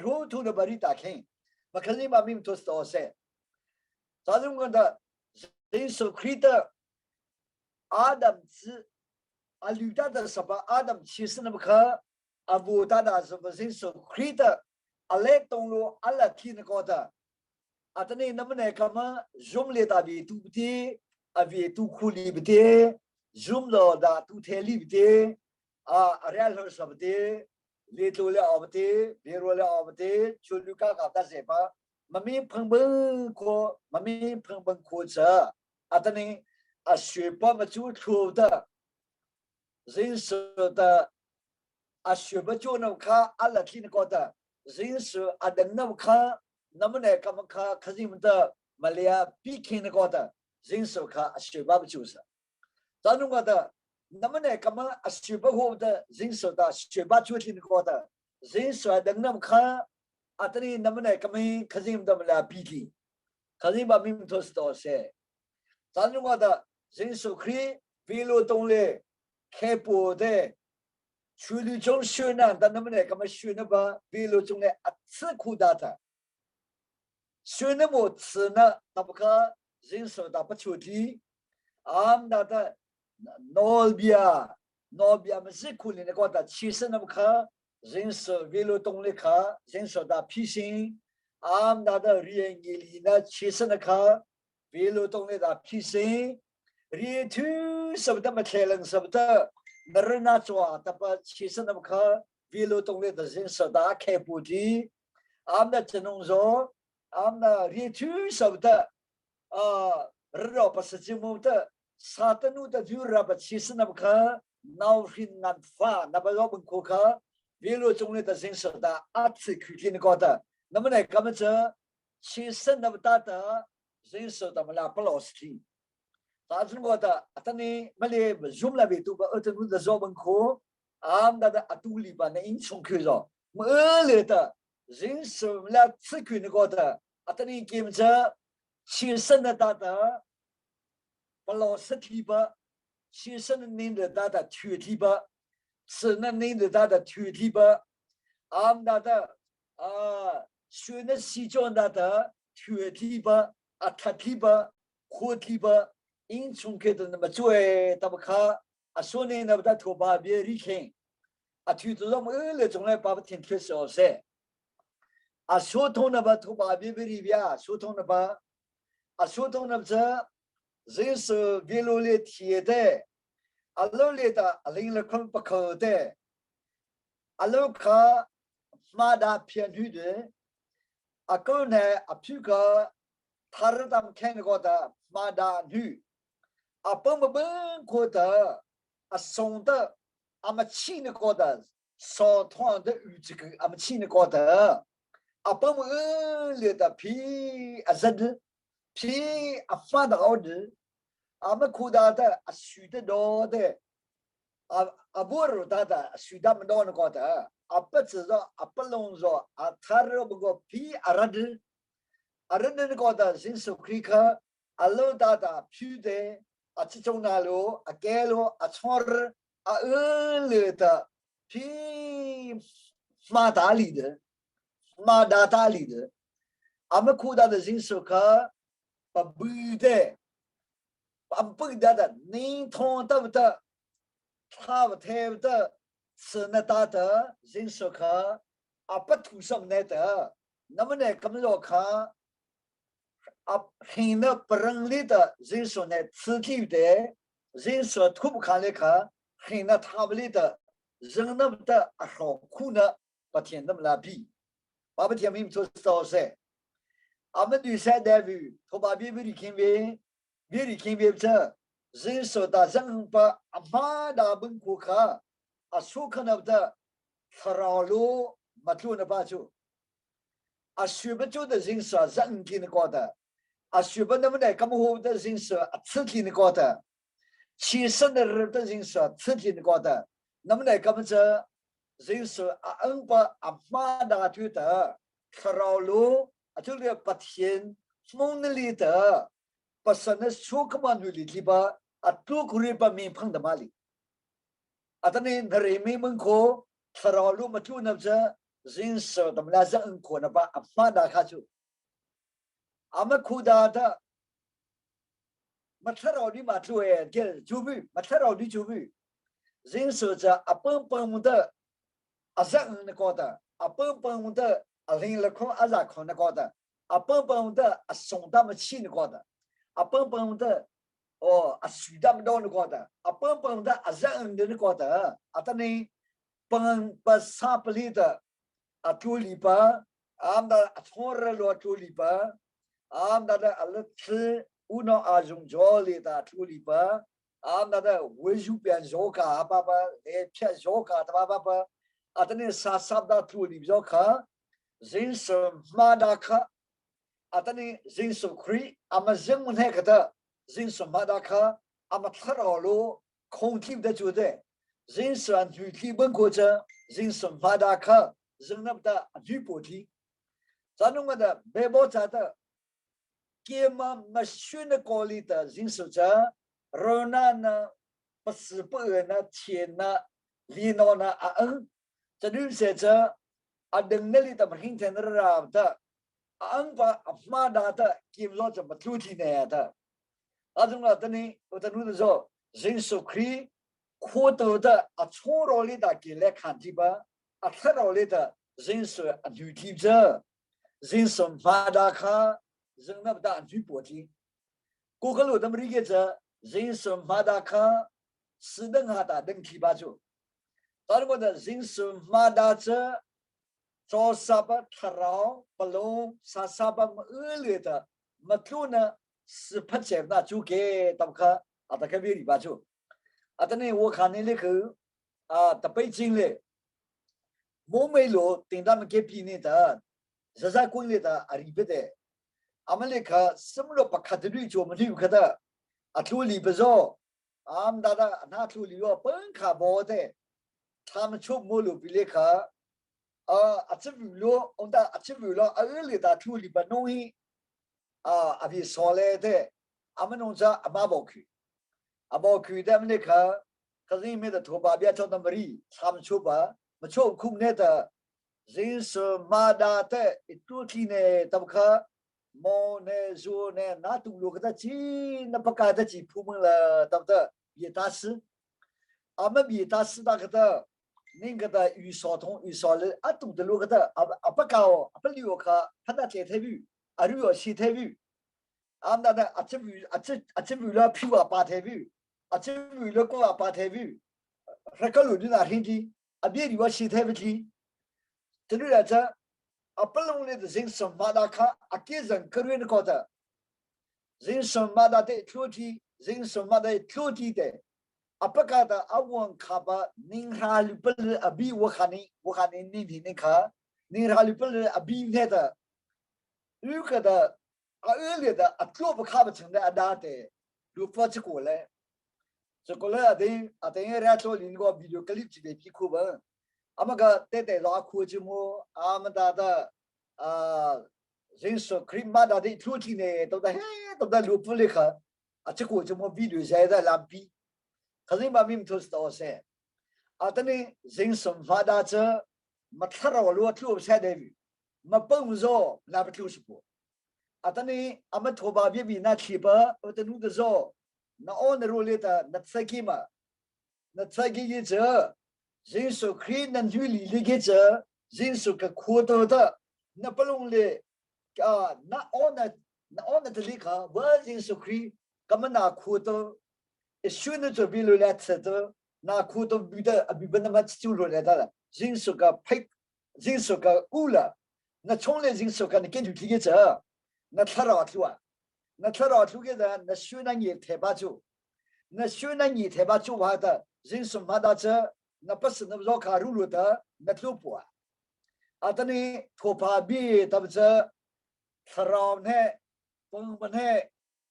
路途的把你打开，嘛肯定把命都是多噻，咱中国的人手可以的，阿当子。吕大的什么阿当其实那么看，布大的什么人手可以的，来东路阿拉听那个的，等你那么呢干嘛？用来大为都不得，为都苦里不得，用了的都太里不得， real sabte litule obte birole obte chuluka kata sepa mami phangbang ko cha atani ashepa machu thuda zinso da ashepa chona kha alatin ko da zinso adangna kha namne kam kha khazim da malaya pikin ko da zinso kha ashepa machu sa tanunga da namne kama ashepa ho da zinso da ashepa chutin ko da zinso adangna kha atani namne kami khazim da malaya piki khazim ba mim to sto se tanunga da zinso khri pilo tongle kepo de chuli chong shuna da namne kama shuna ba pilo chongle atsi kudata shuna mo tsna tabka zinso da pachuti am da nobia mzikuli ne ko da chisna kha zinso pilo tongle kha zinso da pising am da riengili na chisna kha pilo tongle da pising ri tu sabda mathelang sabda narna chwa tapa chisna kha pilo tongle da zinso da keputi am da chenong zo am da ri tu sabda ro pasjimu da satanu da jura ba chisna kha now hin nan fa na ba lo ko kha pilo tongle da zinso da atsi khutin ko da namne kamcha chisna da zinso da mala plosti ताजन को आता अतने मले जुमला बेतु बा अतनु द जोबन को आम दा अतुली बा ने इन सोंखे जो मले ता जिन समला छकुन को ता अतने केमजा छिसन दा दा पलो सथि बा छिसन निन दा दा थुथि बा सन निन दा दा थुथि बा आम दा शुन सिजोन दा थुथि बा अथथि बा खोथि बा in chungke de na chue tab kha asone na da tho ba bie ri khin a thu to lo le chung le ba tin thwe so se a so thong na ba tho ba bie ri bia so thong na ba a so thong na cha zis ge lo le thie de a lo le da a ling le khon pa kho de a lo kha ma da phian hu de a ko ne a phu ka thar dam khen ko da ma da hu apa mbang ko da asong da amachi ne ko da so thon da yu ji ge amachi ne ko da apa mo le da pi azad pi afa da od ama ko da da asu da do de abur da asu da mo ne ko da apa zi zo apa long zo a thar bo go pi arad ne ko da sin so krika alo da pi de a chichong na lo a kelo a chor a le da pi ma da li de ama khu da jin so kha pa bu de am pu da ni thong da da tha ba the da sna da jin so kha a pa thu sam ne da nam ne kam lo kha अब हिंद परंगली द जिसो ने छुकी दे जिसो थुप खाले खा हिंद थाबली द जंगनम द अहो खुना पथियनम लाबी बाबा थियमिम तो से अब दुसे देवी थोबा बिबि किंबे च जिसो द जंग प अमा दा बन को खा असु खनब द थरालो मतलु न बाजु असुबचो द जिसो जंग किन को the ashuban na mne kam ho da jin so atsi ni ko da chi san de re da jin so atsi ni ko da namne kam cha jin so ang pa amma da tu da khralo atul le patien mong li da pasan so kam nu li ba atu kuri pa mi phang da mali atane nare mi mong ko khralo ma tu na cha jin so da la za ang ko na ba amma da kha chu ama khuda da matharo di ma thue ke jubi matharo di jubi jin so cha apam pam da azang ne ko da apam pam da alin la kho aza kho ne ko da apam pam da asong da ma chi ne ko da apam pam da 哦，啊，水那么多的过的，啊，蹦蹦的，啊，人的过的，啊，他呢，蹦把沙不里的，啊，处理吧，啊，那从热罗处理吧，啊，那的啊，那吃乌诺啊，用脚里的处理吧，啊，那的维修边脚卡，爸爸来撇脚卡，他爸爸，啊，他呢，沙的处理脚卡，人生马达卡，啊，他呢，人生亏，啊，么人们那个的。人生马达卡，阿玛特劳罗空气的就对，人生具体本过程，人生马达卡，人那么的举不提，咱弄个的背包咋的，给嘛么选的高里的人生者，然后呢，不是不呢钱呢，里头呢啊这女些者啊等那里的么今天的啦的，把马达的给了怎么出去呢的。啊，种了，等你，我等你的时候，人手可以获得的啊，从哪里的给来看的吧？啊，从哪里的人手啊，女体者，人手发达卡，人那不大女波的，过个路那么理解着，人手发达卡，是能哈达能提拔住，但我的人手发达者，做啥吧，他绕不拢，啥吧恶劣的，没做呢。是拍摄那就给他们看啊，他看别里边去啊，等呢我看那个啊，在北京嘞，某美路等他们给比呢的，热热滚嘞的啊里边的，俺们那个什么都不看的绿就我们绿看的啊，就里边说，俺们那就里边本看不的，他们出某路比那个啊，这路我们这路啊，里的就里边弄一。啊，阿比说来的，俺们弄着阿妈包去，阿包去的那个，可是因为的头发别叫那么里，他们出吧，没出空那的，人是马达的，一多天呢，怎么看？毛呢，说呢，那都路个的鸡，那不干的鸡出门了，对不对？别大事，俺们别大事那个的，那个的鱼烧通鱼烧了，啊，都的路个的，啊不搞，不留个，他那天太鱼。啊，如果西太鱼，啊，那啊，这鱼啊，这鱼了，皮啊，八太鱼，啊，这鱼了，锅啊，八太鱼，那个路的那天的，啊，别的我西太鱼的，这里来着，啊，不弄的人生马达卡，啊，给人个人的搞的，人生马达的挑剔，人生马达挑剔的，啊，不搞的，啊，我看吧，您哈里不是啊，比我看你那天看，您哈里不是啊，比那的。如果的啊恶劣的啊做不看不成的啊那的，如果这过来，这过来等人做另个video clip 这边皮库文，俺们个带拉库就么，俺们的啊人说可以马达的出去呢，都在路不里看，啊这个就么 video 现在来比，可是嘛没都是多噻，啊等你人生发达者，没看到路做不下来。没帮助，那不就是不？啊，但呢，俺们头发别比那起吧，我的弄的时候，那按的路里的那车给嘛，那车给一折，人手可以那距离里给折，人手个扩大的，那不弄的啊，那按的这里看，我人手可以，干嘛那扩大？选的这边路来吃的，那扩大比的比不那么就路来的了，人手个配，人手个误了。那从来人手干的根据这个者，那他老头啊，那他老头个人，那选那年台把酒，那选那年台把酒话的，人手马达者，那不是那绕卡路路的，那头不啊，啊，等你头发比他不是，他老呢，崩不呢，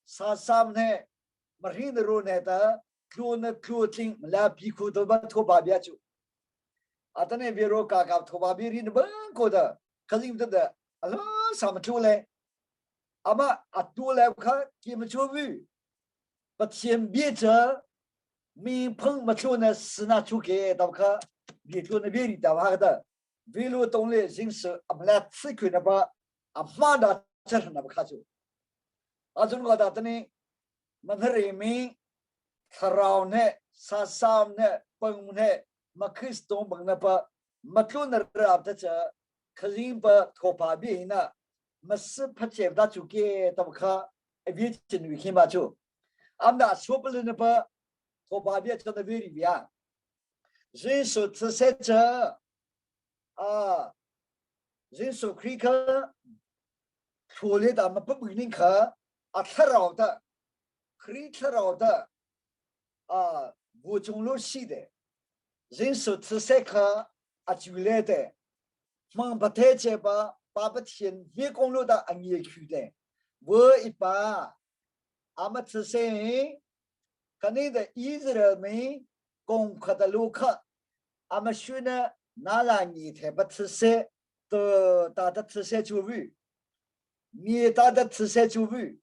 啥呢，没人的路呢的，头听来皮裤都把头发别酒，啊，等你别说嘎头发别人的崩过的。可是真的，啊，什么出来？阿妈啊，多来看，给们出去，把钱别着，没碰没出呢，是拿出给他们看，别出那别的打话的，为了动力人生，阿们来吃亏那把，阿妈的这是那不看出，啊，这个的呢，们那人民，他绕呢，啥呢，崩呢，没开始动崩那把，没出那绕的这。可是把头发变了，没事拍摄不就给他们看，别进去看吧就，俺那说不了那不，我把别叫那为里边，人手自塞着啊，人手可以看，出来的嘛不不能看啊，吃绕的，可以吃绕的啊，我中路西的，人手自塞看啊，就来的，忙不太这吧，把不天别公路的俺也去的，我一把。俺们自身，可能的一直人民攻克的路克，俺们学呢，哪让你才不自身，都打的自身就位，你打的自身就位，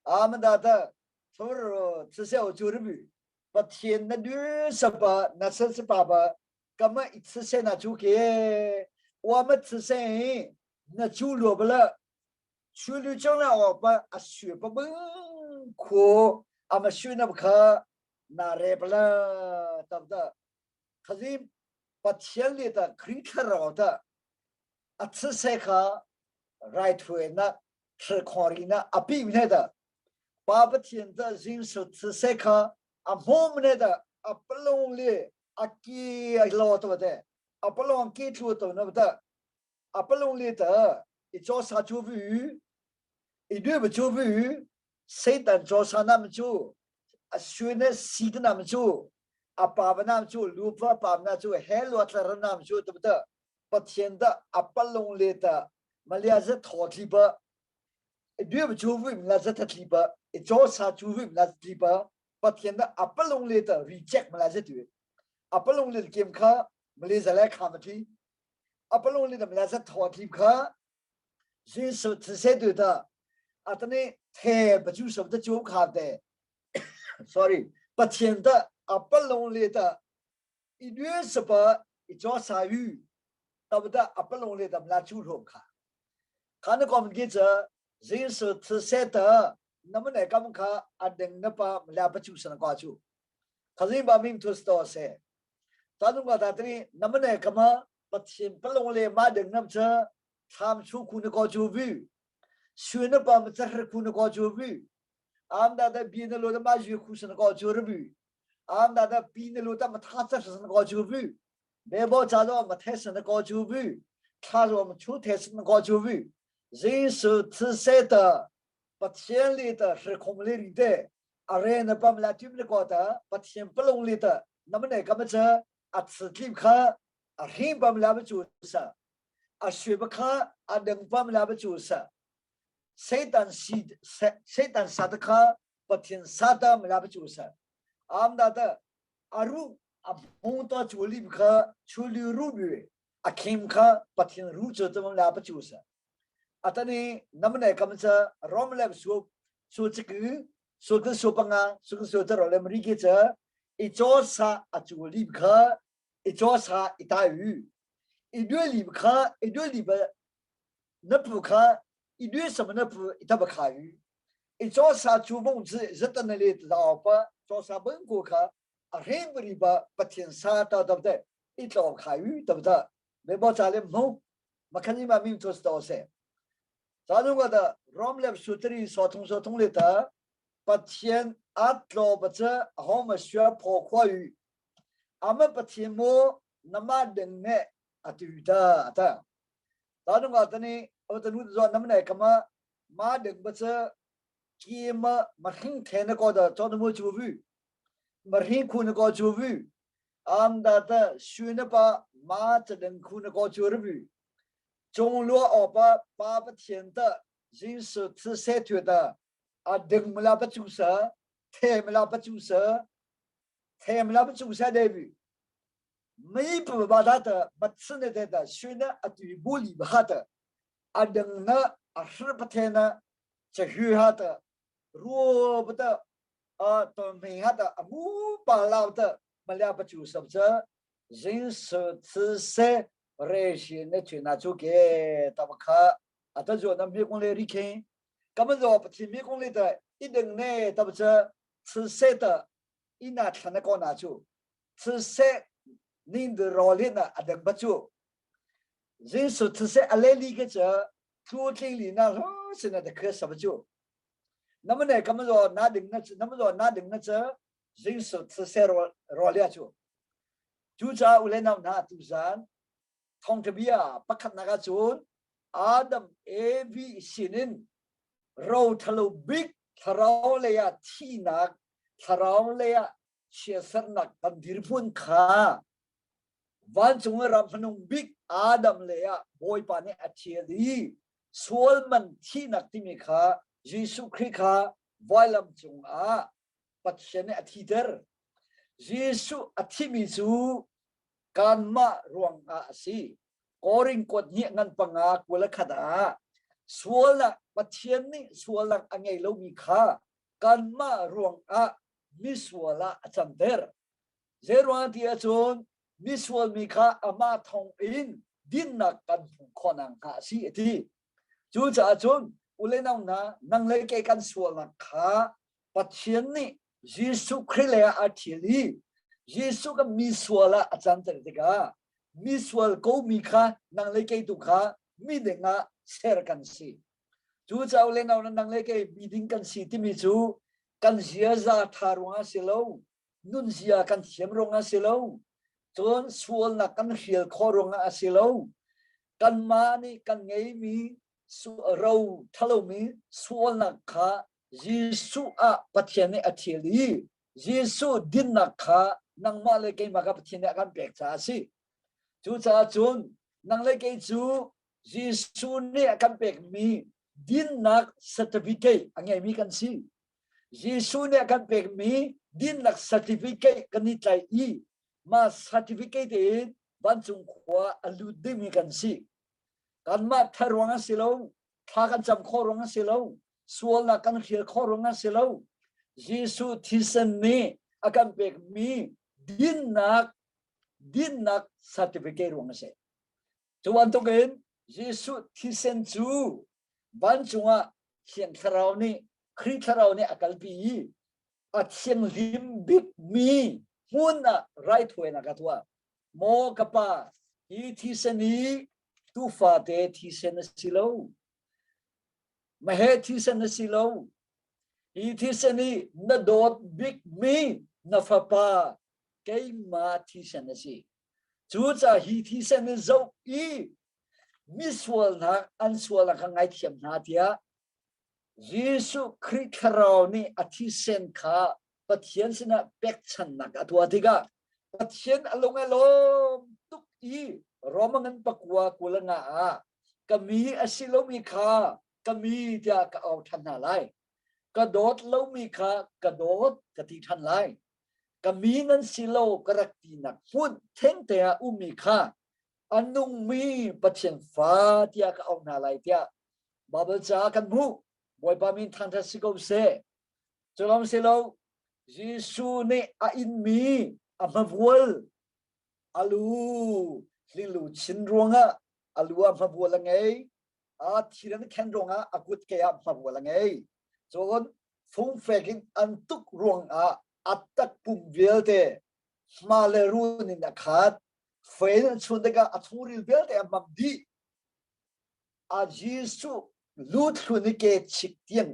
俺们打的，从而自身就位，不天那68那38，根本一次性那就给我们自身那就落不了，去了将来我把啊学不笨。苦，俺们学那不可，那来不了，对不对？可是把天里的可以看到的，啊，吃菜可来推那吃糠里那啊，避免的，把不天的人手吃菜可啊，我们的啊不容易啊，给老多的啊，不容易出多那不的啊，不容易的，一早上就不语，一顿不就不语。谁等早上那么久，啊，学那西的那么久，啊，爸爸那么久，路爸爸那久，海罗特人那么久，对不对？不天的啊，不容易的，没俩是淘气吧？对不就为那是他气吧？一早上就为那是气吧？不天的啊，不容易的 reject 没那是对，啊，不容易的健康，没来是来看不起，啊，不容易的没那是淘气看，人手自身对的。啊，等你太不就是不的就看的，sorry， 不天的啊，不容易的，一月18一朝3雨，对不对？啊，不容易的，那就说看，看那个我们记者人手自身的，那么来干么看啊？等那把两不就是那个就，可是把命都是多少？但是我在这里，那么来干么？不天不容易嘛，等那么着，他们出库那个就雨。学那把么子是苦那个就比，俺们的比那路的嘛学苦是那个就比，俺们的比那路的嘛他这是那个就比，没包加入我们台是那个就比，他说我们出台是那个就比，人手自身的，不天理的是空里的，啊人那把么来对面搞的，不天不容易的，那么那个么子啊自己看，啊人把么来不就是，啊学不看啊能把么来不就是。谁当杀的看，不听杀的没那不就是？俺们的阿鲁啊，碰到处理不看，处理路边啊，看看不听路走怎么那不就是？啊，等你那么来干么子？让我们来说这个，说个说帮啊，说个说这了，来么理解这？一早杀啊，处理不看，一早杀一大鱼，一顿里不看，一顿里不那不看。一段什么呢？不，他不看鱼。一早上做梦子，日到那里老板早上问过去，啊，人不里边不听啥的，对不对？一早看鱼，对不对？没把家里梦，没看你们民族是多少？咱中国的让我们来说这里说通的的，不听啊，老不着，我们学跑快鱼，俺们不听么，那么能耐啊，对的。咱中国的呢？我的路子说，那么来干嘛？马等不着，给嘛很天那个的，找那么就位，很苦那个就位，俺的学那把马只能苦那个就位，中路把不天的人手自身觉得啊，等不了不就是，太不了不就是，太不了不就是的位，每步把他的不吃那的学那啊对不理他的。啊，等呢啊，是不天呢？这学下的，若不得啊，都没下的啊，五把老的，没了不就是不是？人手自身，热心的去那就给他们看啊，他说那美国来理看，根本说不听美国来的，一定呢，他不是自身的，一拿看那个拿就，自身您的劳力呢啊，等不住。人手自身啊来理个这，昨天里那现在的课什么就， nắm này cầm rồi na đừng nó chớ dính sụt xe rồi lia chú cha u lên nào na tu san thông thế bia bắt khát naga chun Adam evi sinin râu thalo big tharo leya thi nak tharo leya chia sẻ nak tam dirpun kha van chung ram phanung big Adam leya boy pa ne achia di sual man thi nak ti mi kha Jesus Christ kha voilam chung a patchen athider Jesus athimi chu kanma ruang a si koring kot ni ngan panga kula khada suala patchen ni suala angai lo mi kha kanma ruang a miswala achamder zerwa ti achon miswal mi kha ama thong in din na kan khonang ka si ti chu cha chon ulenang na nang le ke kan sual na kha patchen ni Jesus Christ le a thili Jesus ka miswala achamder diga miswal ko mi kha nang le ke tu kha mi de nga ser kan si chu cha ulenang na nang le ke meeting kan si ti mi chu kan zia za tharunga silo nun zia kan thiam ronga silo chon sual na kan hial khoronga asilo kan mani kan ngei mi su ro thalo mi sual na kha Jesu a pathiane athili Jesu din na kha nang ma le ke ma ka pathiane kan pek cha si chu cha chun nang le ke chu Jesu ne kan pek mi din na certificate angai mi kan si Jesu ne kan pek mi din nak certificate kan ni tlai I ma certificate in ban chung khwa alu de mi kan si kan ma tharwanga silo tha kan cham khorwanga silo sual na kan khil khorwanga silo Jesu thisen ni akan pek mi din nak certificate wanga se chuan to gen Jesu thisen chu ban chunga hian tharau ni khri tharau ni akal pi a thiang lim big mi mun na right way na katwa mo kapa hi thisani tu fa te thisen silo ma he thisen silo hi thisani na dot big mi na fa pa ke ma thisen si chu cha hi thisen zo I miswal na answal ka ngai thiam na tia Jesu Christ tharau ni athisen kha pathian sina pek chan nak atwa tiga pathian along tuk I romangan pakwa kulanga a kami asilomi kha kami tia ka au than na lai ka dot lomi kha ka dot ka ti than lai kami nan silo karakti nak fun theng te a umi kha anung mi pathian fa tia ka au na lai tia babal cha kan mu boy pa min thang tha sikom se cholom selo Jesu ne a in mi a mavol alu lilu chinronga alu a mavol ngai a thiran khenronga akut ke a mavol ngai chon phung fekin antuk rong a atak pum velte maleru ni na khat fein chundega athuril velte amdi a Jesu lut khunike chiktian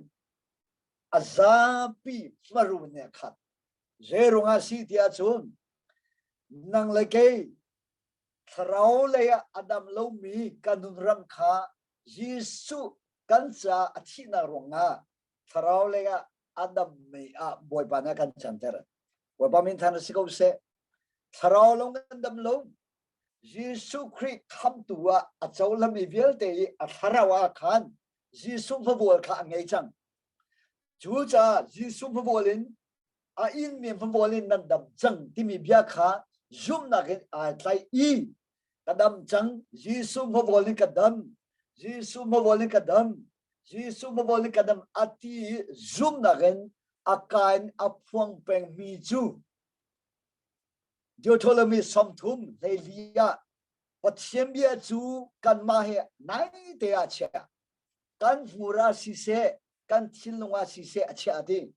azapi maru ne khat zerunga si tia chun nang leke thrau le adam lo mi kanun ram kha Jesu kancha athina ronga thrau le adam me a boy bana kan chanter boy ba min than sikau se thrau long dam lo Jesu Christ kham tua a chaulam I velte a tharawa khan Jesu phobol kha ngai chang chu cha Jesu phobolin a in mi phobolin nan dam chang ti mi bia kha zum na gen a tlai I kadam chang Jesu phobolin kadam Jesu phobolin kadam Jesu phobolin kadam ati zum na gen a kain a phuang peng mi chu Deuteronomy somthum le lia pathiam bia chu kan ma he nai te a cha kan mura si se kan thilunga si se acha de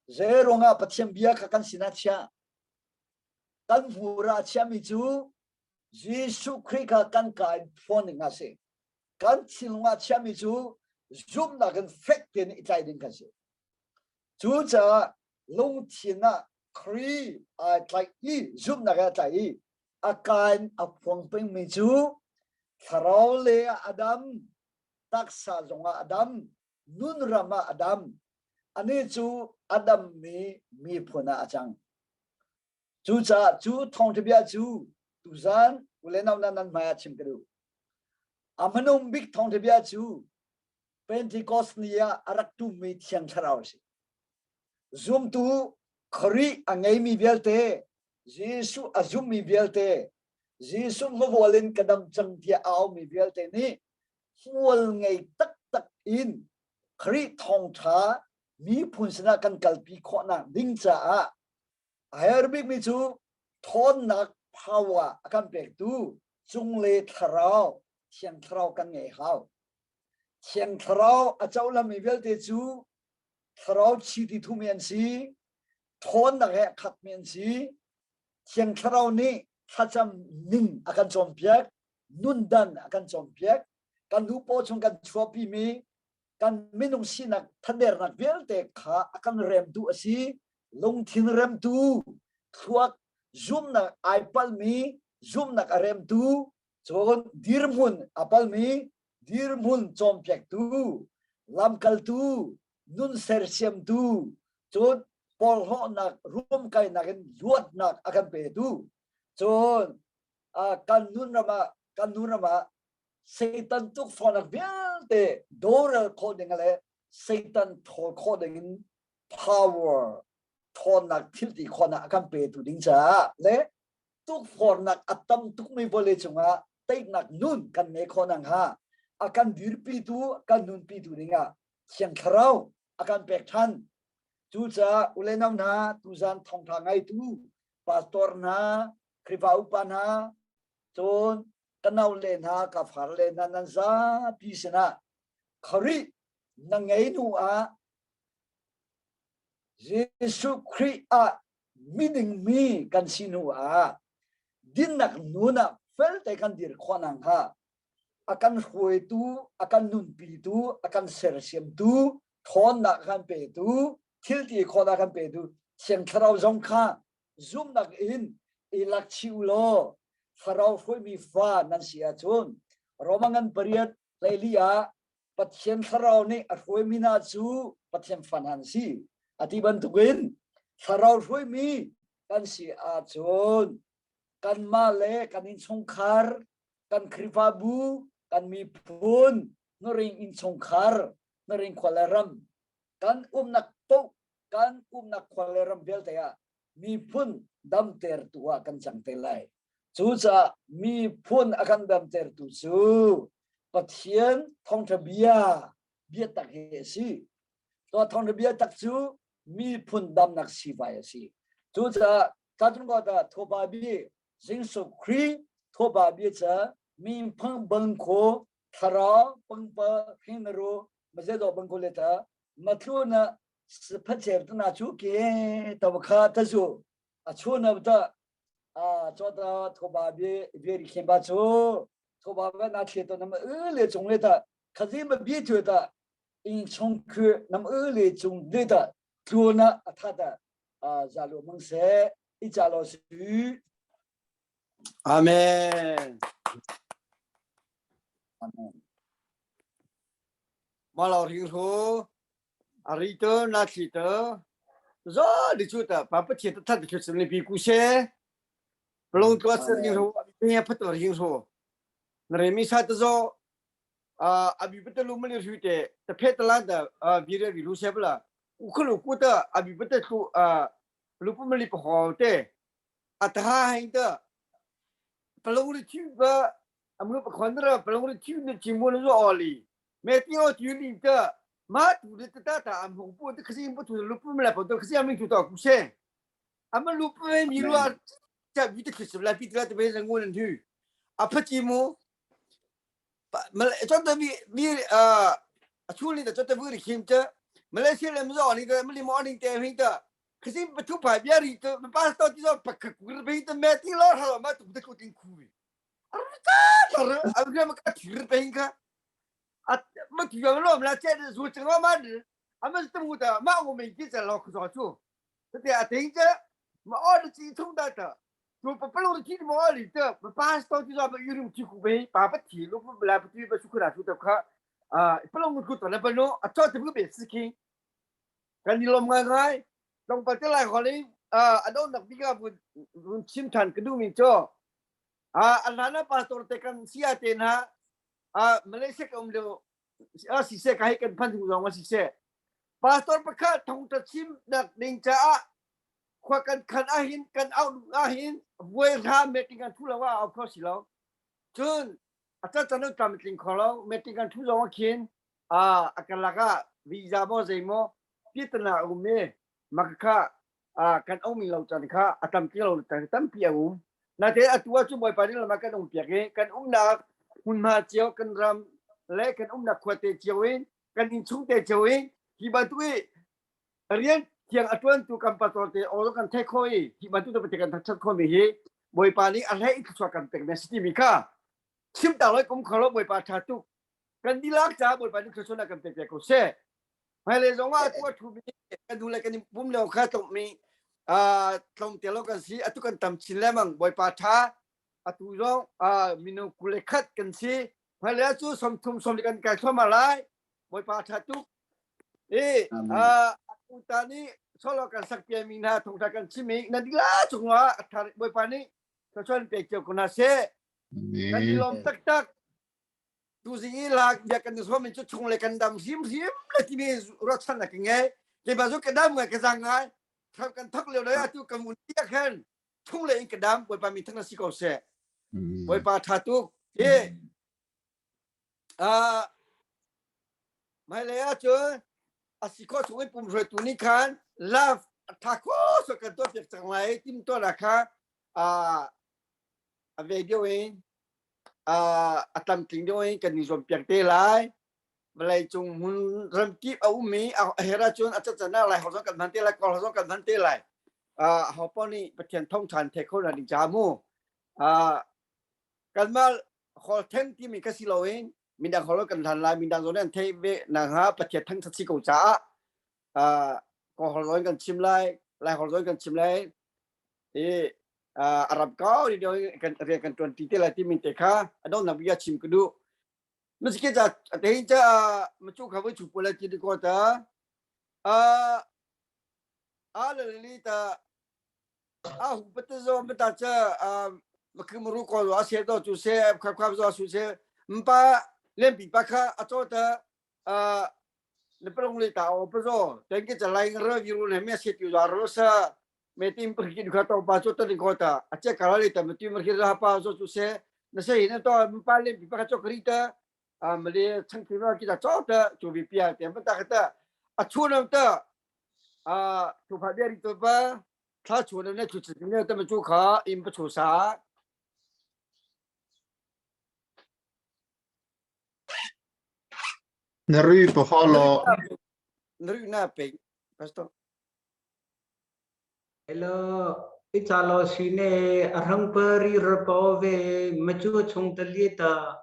zeronga pathiam bia ka kan sina cha kan mura cha mi chu Jesu Christ ka kan kai phone nga se kan thilunga cha mi chu zum na kan fek ten itai din ka se จูจะลงทีน่ะครีใจอีจุบนักใจอาการอพวงเป็นมิจูทาราวเลอดัมตักษาจงอดัมนุนรามาอดัมอันนี้จูอดัมมีพุนาอาจังจูจะจูทองทบียจูตุซานอุเลนาวนันมาชิมกรูอามนุมบิกทองทบียจูเป็นที่กอสเนียอารักตุมีเทียงชราวสิซุมตูครีอังไงมีเวลเตเยซูอาซุมมีเวลเตเยซูลวอลินกระดังจังเทียเอามีเวลเตนี่ฟัวไงตักอินครีทองช้ามีพุนสนากันกัลปีขอนักดิ้งจ้าไฮร์บิกมิจูทอนนักภาวะกันเป็กตูจงเลทราวเชียงทราวกันไงเขาเชียงทราวอาเจ้าละมีเวลเตจูทราวชีติทุเมียนซีทอนนักแหกขัดเมียนซีเชียงทราวนี้ถ้าจำนิ่งอาการจอมเปียกนุ่นดันอาการจอมเปียกกันดูโปชงกันชัวปีมีกันไม่นุ่งสินักทันเดรนักเวลเตขาอาการเรมดูอสีลงทิ้งเรมดูทวกซุมนักไอพัลมีซุมนักเรมดูจนดีร์มุนอพัลมีดีร์มุนจอมเปียกดูลำกัลดูนุ่นเซอร์เซียมดูจนพอลหอนักรวมกันนักลวดนักอาการเปดูจนกันนุ่นระมาSatan took for a velte door coding ale Satan told coding power tonak tilti kona akan pe tu ding cha le took for nak atam tuk mi bole chunga tai nak nun kan me khonang ha akan dirpi tu kan nun pi tu dinga chiang kharau akan pek than tu cha ulenam na tu zan thong thangai tu pastor na kripa upana chon kanau le na ka phar le na nan za pi sena khari na ngai nu a Jesu Christ a meaning me kan sinu a din nak nuna fel te kan dir khonang ha akan hoi tu akan nun pi tu akan ser siam tu thon na kan pe tu thil ti khona kan pe tu siang thrau jong kha zoom nak in ilak chiu lo Farau foi mi fa nan sia chun romangan period lelia pathian farau ni a foi mina chu pathian fanan si ati ban tuin farau foi mi kan si a chun kan male kan in songkhar kan kripabu kan mi pun noring in songkhar noring kwalaram kan nak po kan nak kwalaram beltaya mi pun dam ter tua kan changtelai Chucha mi pun akan dam ter tu chu pathian thong thabia bia tak he si to thong thabia tak chu mi pun dam nak si vai si chucha tatun ko da thoba bi jingsu khri thoba bi cha mi phang bang ko thara pang pa hinro maje do bang ko leta matluna sphacher na chu ke tabkha ta chu achuna ta 저다 토바비 베리 켐바초 토바가 나치도 남 을레 종레다 가지마 비트다 인총크 남 을레 종레다 투나 타다 자로 멍세 이자로스 아멘. 말로 링호 아리토 나치토 저 리추다 바쁘치도 타도 교수님 비구세 belum tua sering ro abi betul ring ro neremi satu zo abi betul lu meli rute tepet lada bire biru sebla ukulu kuta abi betul tu lupa meli pohote atah hinda belum riba amru khondra belum riba cimon zo oli metio tuni ta ma tu de ta am pu de khsim pu tu lupa meli pu khsim am tu ta kuse am lupa mi lu在比的可是来比的这边人我人去，不寂寞，没来，真的处理的真的为了现在，没来些人不让那个没来马上带回的，可是不出牌别人的，把到地上不可顾了，被的买地了，他妈都不得够顶苦的，这么个提了别个，没提完了，我们来在这做正好嘛的，俺们政府的马我们记者老可少处，这点等着，我二的几冲的的，就不弄的几的二里的，把到底上不有人去湖北，把不提，如果不来不对不去看出的看，不弄个多了不弄，早就不别事情，กันนี่ลมง่ายๆต้องไปที่ไรขอเลยอันนั้นนักบิกาบุญชิมทันกระดูมิจ่ออันนั้นนะปาสตอร์เตกันเสียเตนะมาเลเซียก็อุ้มเดียวสิเสกให้กันพันธุ์ของเราสิเสกปาสตอร์ประกาศทงตัดชิมนักดิงจ้าขวากันขันอาหินกันเอาอาหินเวรหาเมติกันทุลว่าเอาข้อสิเราจนอาจารย์จะนึกจำติงของเราเมติกันทุลว่าเขียนอาการละก็วีซ่าบ่ใจมั้งพิจารณาอุ้มเนี่ยมักค่ะกันเอามีเราจันค่ะอาตามที่เราตั้งเปียอุ้มนาทีตัวช่วยไปนี่เรามากันอุ้มเปียกกันอุ้มนักหุ่นมาเจียวกันรำและกันอุ้มนักขวดเตจียวเองกันอินชุ่งเตจียวเองที่บ้านตัวเรียนเที่ยงอัตวันตัวกันปัตตานีเอาแล้วกันเทคโคยที่บ้านตัวเป็นกันทักชัดข้อมีเหตุบ่อยปานี้อะไรอีกส่วนกันเป็นในสติมีค่ะชิมต่างเลยกุมขอรับบ่อยปาชาตุกันดีลักจ้าบ่อยปานี้คือส่วนกันเป็นเปียกเสไม่เลยจังว่าตัวทุบีกันดูแลกันปุ่มเลี้ยวข้าตรงมีตรงเตียงกันสิตุกันทำชิ้นแล้วมั้งบ่อยปาชาตุร้องมีนกุเลขัดกันสิไม่เลยจู่สมทุมสมกันกันเข้ามาไล่บ่อยปาชาตุอุตานี้ชอบกันสักเพียงมีนาทงทากันชิมินั่นดีละจังว่าบ่อยปานี้ก็ชวนเปียกเกี่ยวกันนะเสกันดีลมตักดูสิลากอยากกันสวมมันจะชงเลยกันดำซิมเลยที่มีรสชาติกันไงเก็บมาสุกันดำไงกันสังไงทำกันทักเร็วเลยตุกันมุนเตี้ยขึ้นชงเลยกันดำบ่อยปามีทั้งนั้นสิเขาเสบ่อยปาทาตุกไม่เลยเจอสิเขาชงให้ปุ่มรวยตัวนี้คันลาทาโคสกันตัวเปียกสังไรทิมตัวราคาเวดีโอเองอาตามจริงด้วยกันนิยมเปียกเตะไหลเวลาจงหุ่นเริ่มกีบเอามีเอาเฮราชนอาจจะน่าไหลเขาต้องกันทันเตะไหลก็เขาต้องกันทันเตะไหลเขาป้อนนี่ประเทศท่องชันเทคโนโลยีจามูกันมาขอเทนที่มีกสิโลเองมีดังเขาต้องกันทันไหลมีดังโซนนั้นเทเวนะฮะประเทศทั้งทัศน์กูจ้าก็เขาต้องกันชิมไหลเขาต้องกันชิมไหลอาหรับเขาเดี๋ยวกันเรียกกันตัวที่เตล่าที่มีเตะค่ะอันนั้นนับยาชิมกันดูเมื่อกี้จะแต่เห็นจะมาจู่เขาไปจู่ปุ่นเลยที่ดีกว่าแต่เลยนี่แต่หุบตัวโจมแต่จะมาคือมารู้ก่อนว่าเสียตัวจู่เสียความตัวจู่เสียมันไปเล่นปีปากค่ะอันโตแต่ในประเทศเราประโยชน์แต่ก็จะไล่เรื่องยูโรเนี่ยไม่เสียอยู่แล้วรู้สึกmeeting pergi di kota Paso tu di kota. Aceh kalau kita meeting pergi dah apa so susah. Nasi ini tu paling bipa kacau kereta. Meli cangkir kita coba cuba biar. Yang penting kata, acuan tu, cuba biar itu apa. Kalau cuan ni cuci ni tu macam kah, ini bercusa. Nari pahalo. Nari apa? Pastor. Hello, italo sine arang peri repove macu chung talita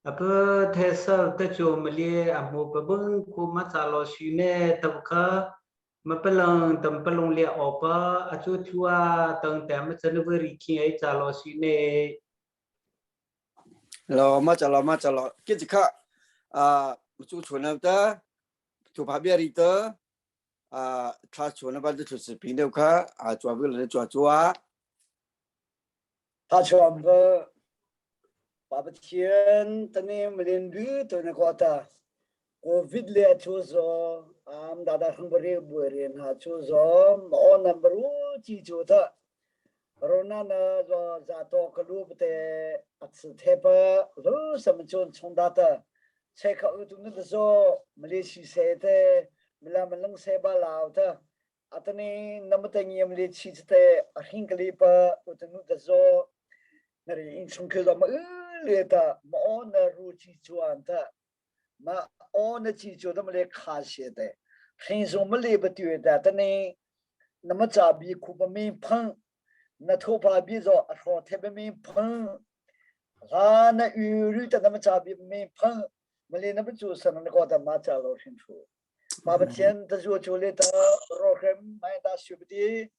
apa thesa tacho malie amo pabung ku masalo sine tabka mapalang tampalong le opa acu thua tang tam sanveri ki ai chalo sine lo macalo kijika macu chuna ta tu phabiari ta他说那把这就是平头卡抓不了抓他说个把不天等你没连绿等那个的COVID 咧就说大家很不认不认哈就说我那不如记住的Corona 呢说在多个路不得吃太不路什么就从大的才考虑到那个时候没联系谁的Melalang seba lauta atani namatang yam le chiste ahin kalipa utanu dazo nari in sungkela ma leta ma ona ruchi chuanta ma ona chi chu da male khashe de hin so male batue da tani namacha bi khuba me phang na thopa bi zo atho thebe me phang ga na yu ru ta namacha bi me phang male na bu chu san na ko da ma cha lo shin chu 巴不天的做出来的 program 买到学不的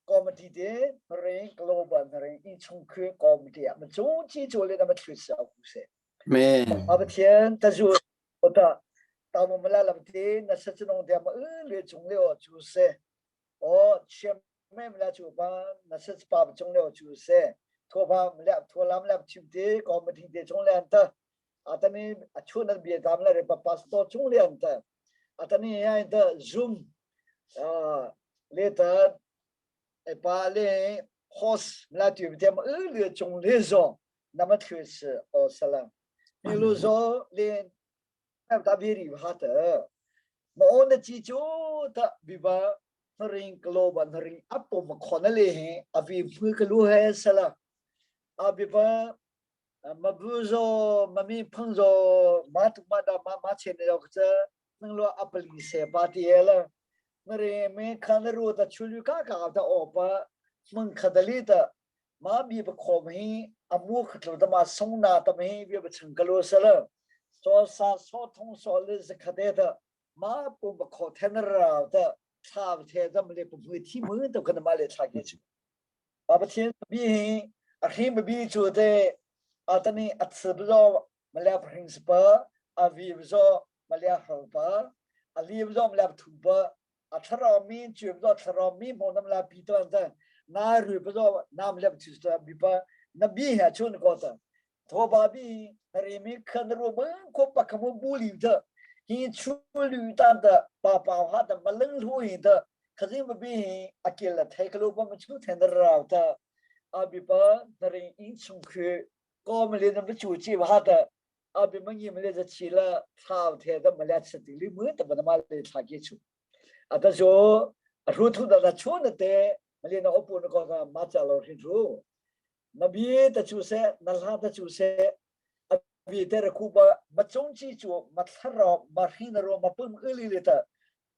committee 的人 global 人一从去 committee 我们总体做来那么推销故事 Amen. 巴不天的做我的当我们来了的那是这种的么来中了就是哦前面来就把那是巴不中了就是托巴们俩托拉们俩去的 committee 的中了的啊但你出那边咱们来把巴斯到中了的 atani ya ita zoom later pa le host la tu tem le chong le zo na ma thwe se o salam ni lo zo le ta bi ri ha ta mo on ji jo ta bi ba ring global ring apo ma khona le he avi phu ka lu he sala abi ba ma bu zo ma mi phang zo ma tu ma da ma chen ne yo cha nang lo apali se patiela nare me khanru ta chulu ka ta opa mang khadali ta ma bi ba khomi amu khatlo ta ma songna ta me bi ba changalo sala so sa so thong so le se khade ta ma pu ba kho thenra ta cha the ta me pu thi mu ta kan ma le cha ke chu ba ba chen bi a him bi chu de atani atsblo mala principal avi zo Malia Hopa, a leave them lab to ba, a Tarami, Jibdo Tarami, Monamla Peter and then Na Rubo, Nam lab to Biba, Nabi had chun gota. Tobabi, Remi Kanruba, Kopakamu bully the. He truly done the Papa had the Malang who in the Kazim be a killer, take a look on the two tender router. Abiba, the ring in some crew, go Melina Vichu, had abi mangi mele za chila thaw the da malat satili mu ta banama le thaki chu ata jo ruthu da chona te mele na opu na ko ga ma cha lo hin ru nabi ta chu se nalha ta chu se abi te ra ku ba ma chong chi chu ma thara ma hin ro ma pum eli le ta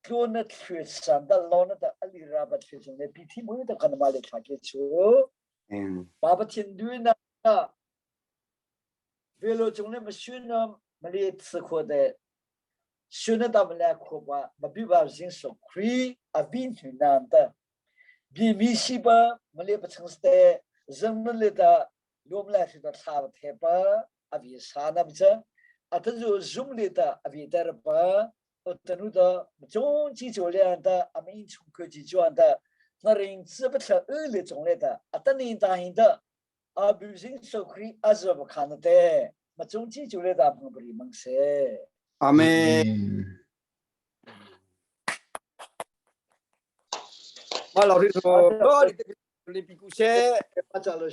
klona thwe san da lo na da ali ra ba thwe chu ne pi thi mu ta kan ma le thaki chu ba ba chin du na Velo jungne machine mali tsiko de shuna da mala ko ba bi ba jin so kri a bin nan da bi mi shi ba mali ba chang ste zeng le da lom la shi da tha the ba a bi sa na ba a ta zo zoom le da a bi da ba o ta nu da zhong ji zhou lian da a min chung ke ji juan da na ring zi ba cha le zhong le da a ta ni da hin da a bi jin so kri a zo ba kan de ma chung ji ju le da phang bri mang se Amen. Malo ri so, lo di te le piku se. pa cha lo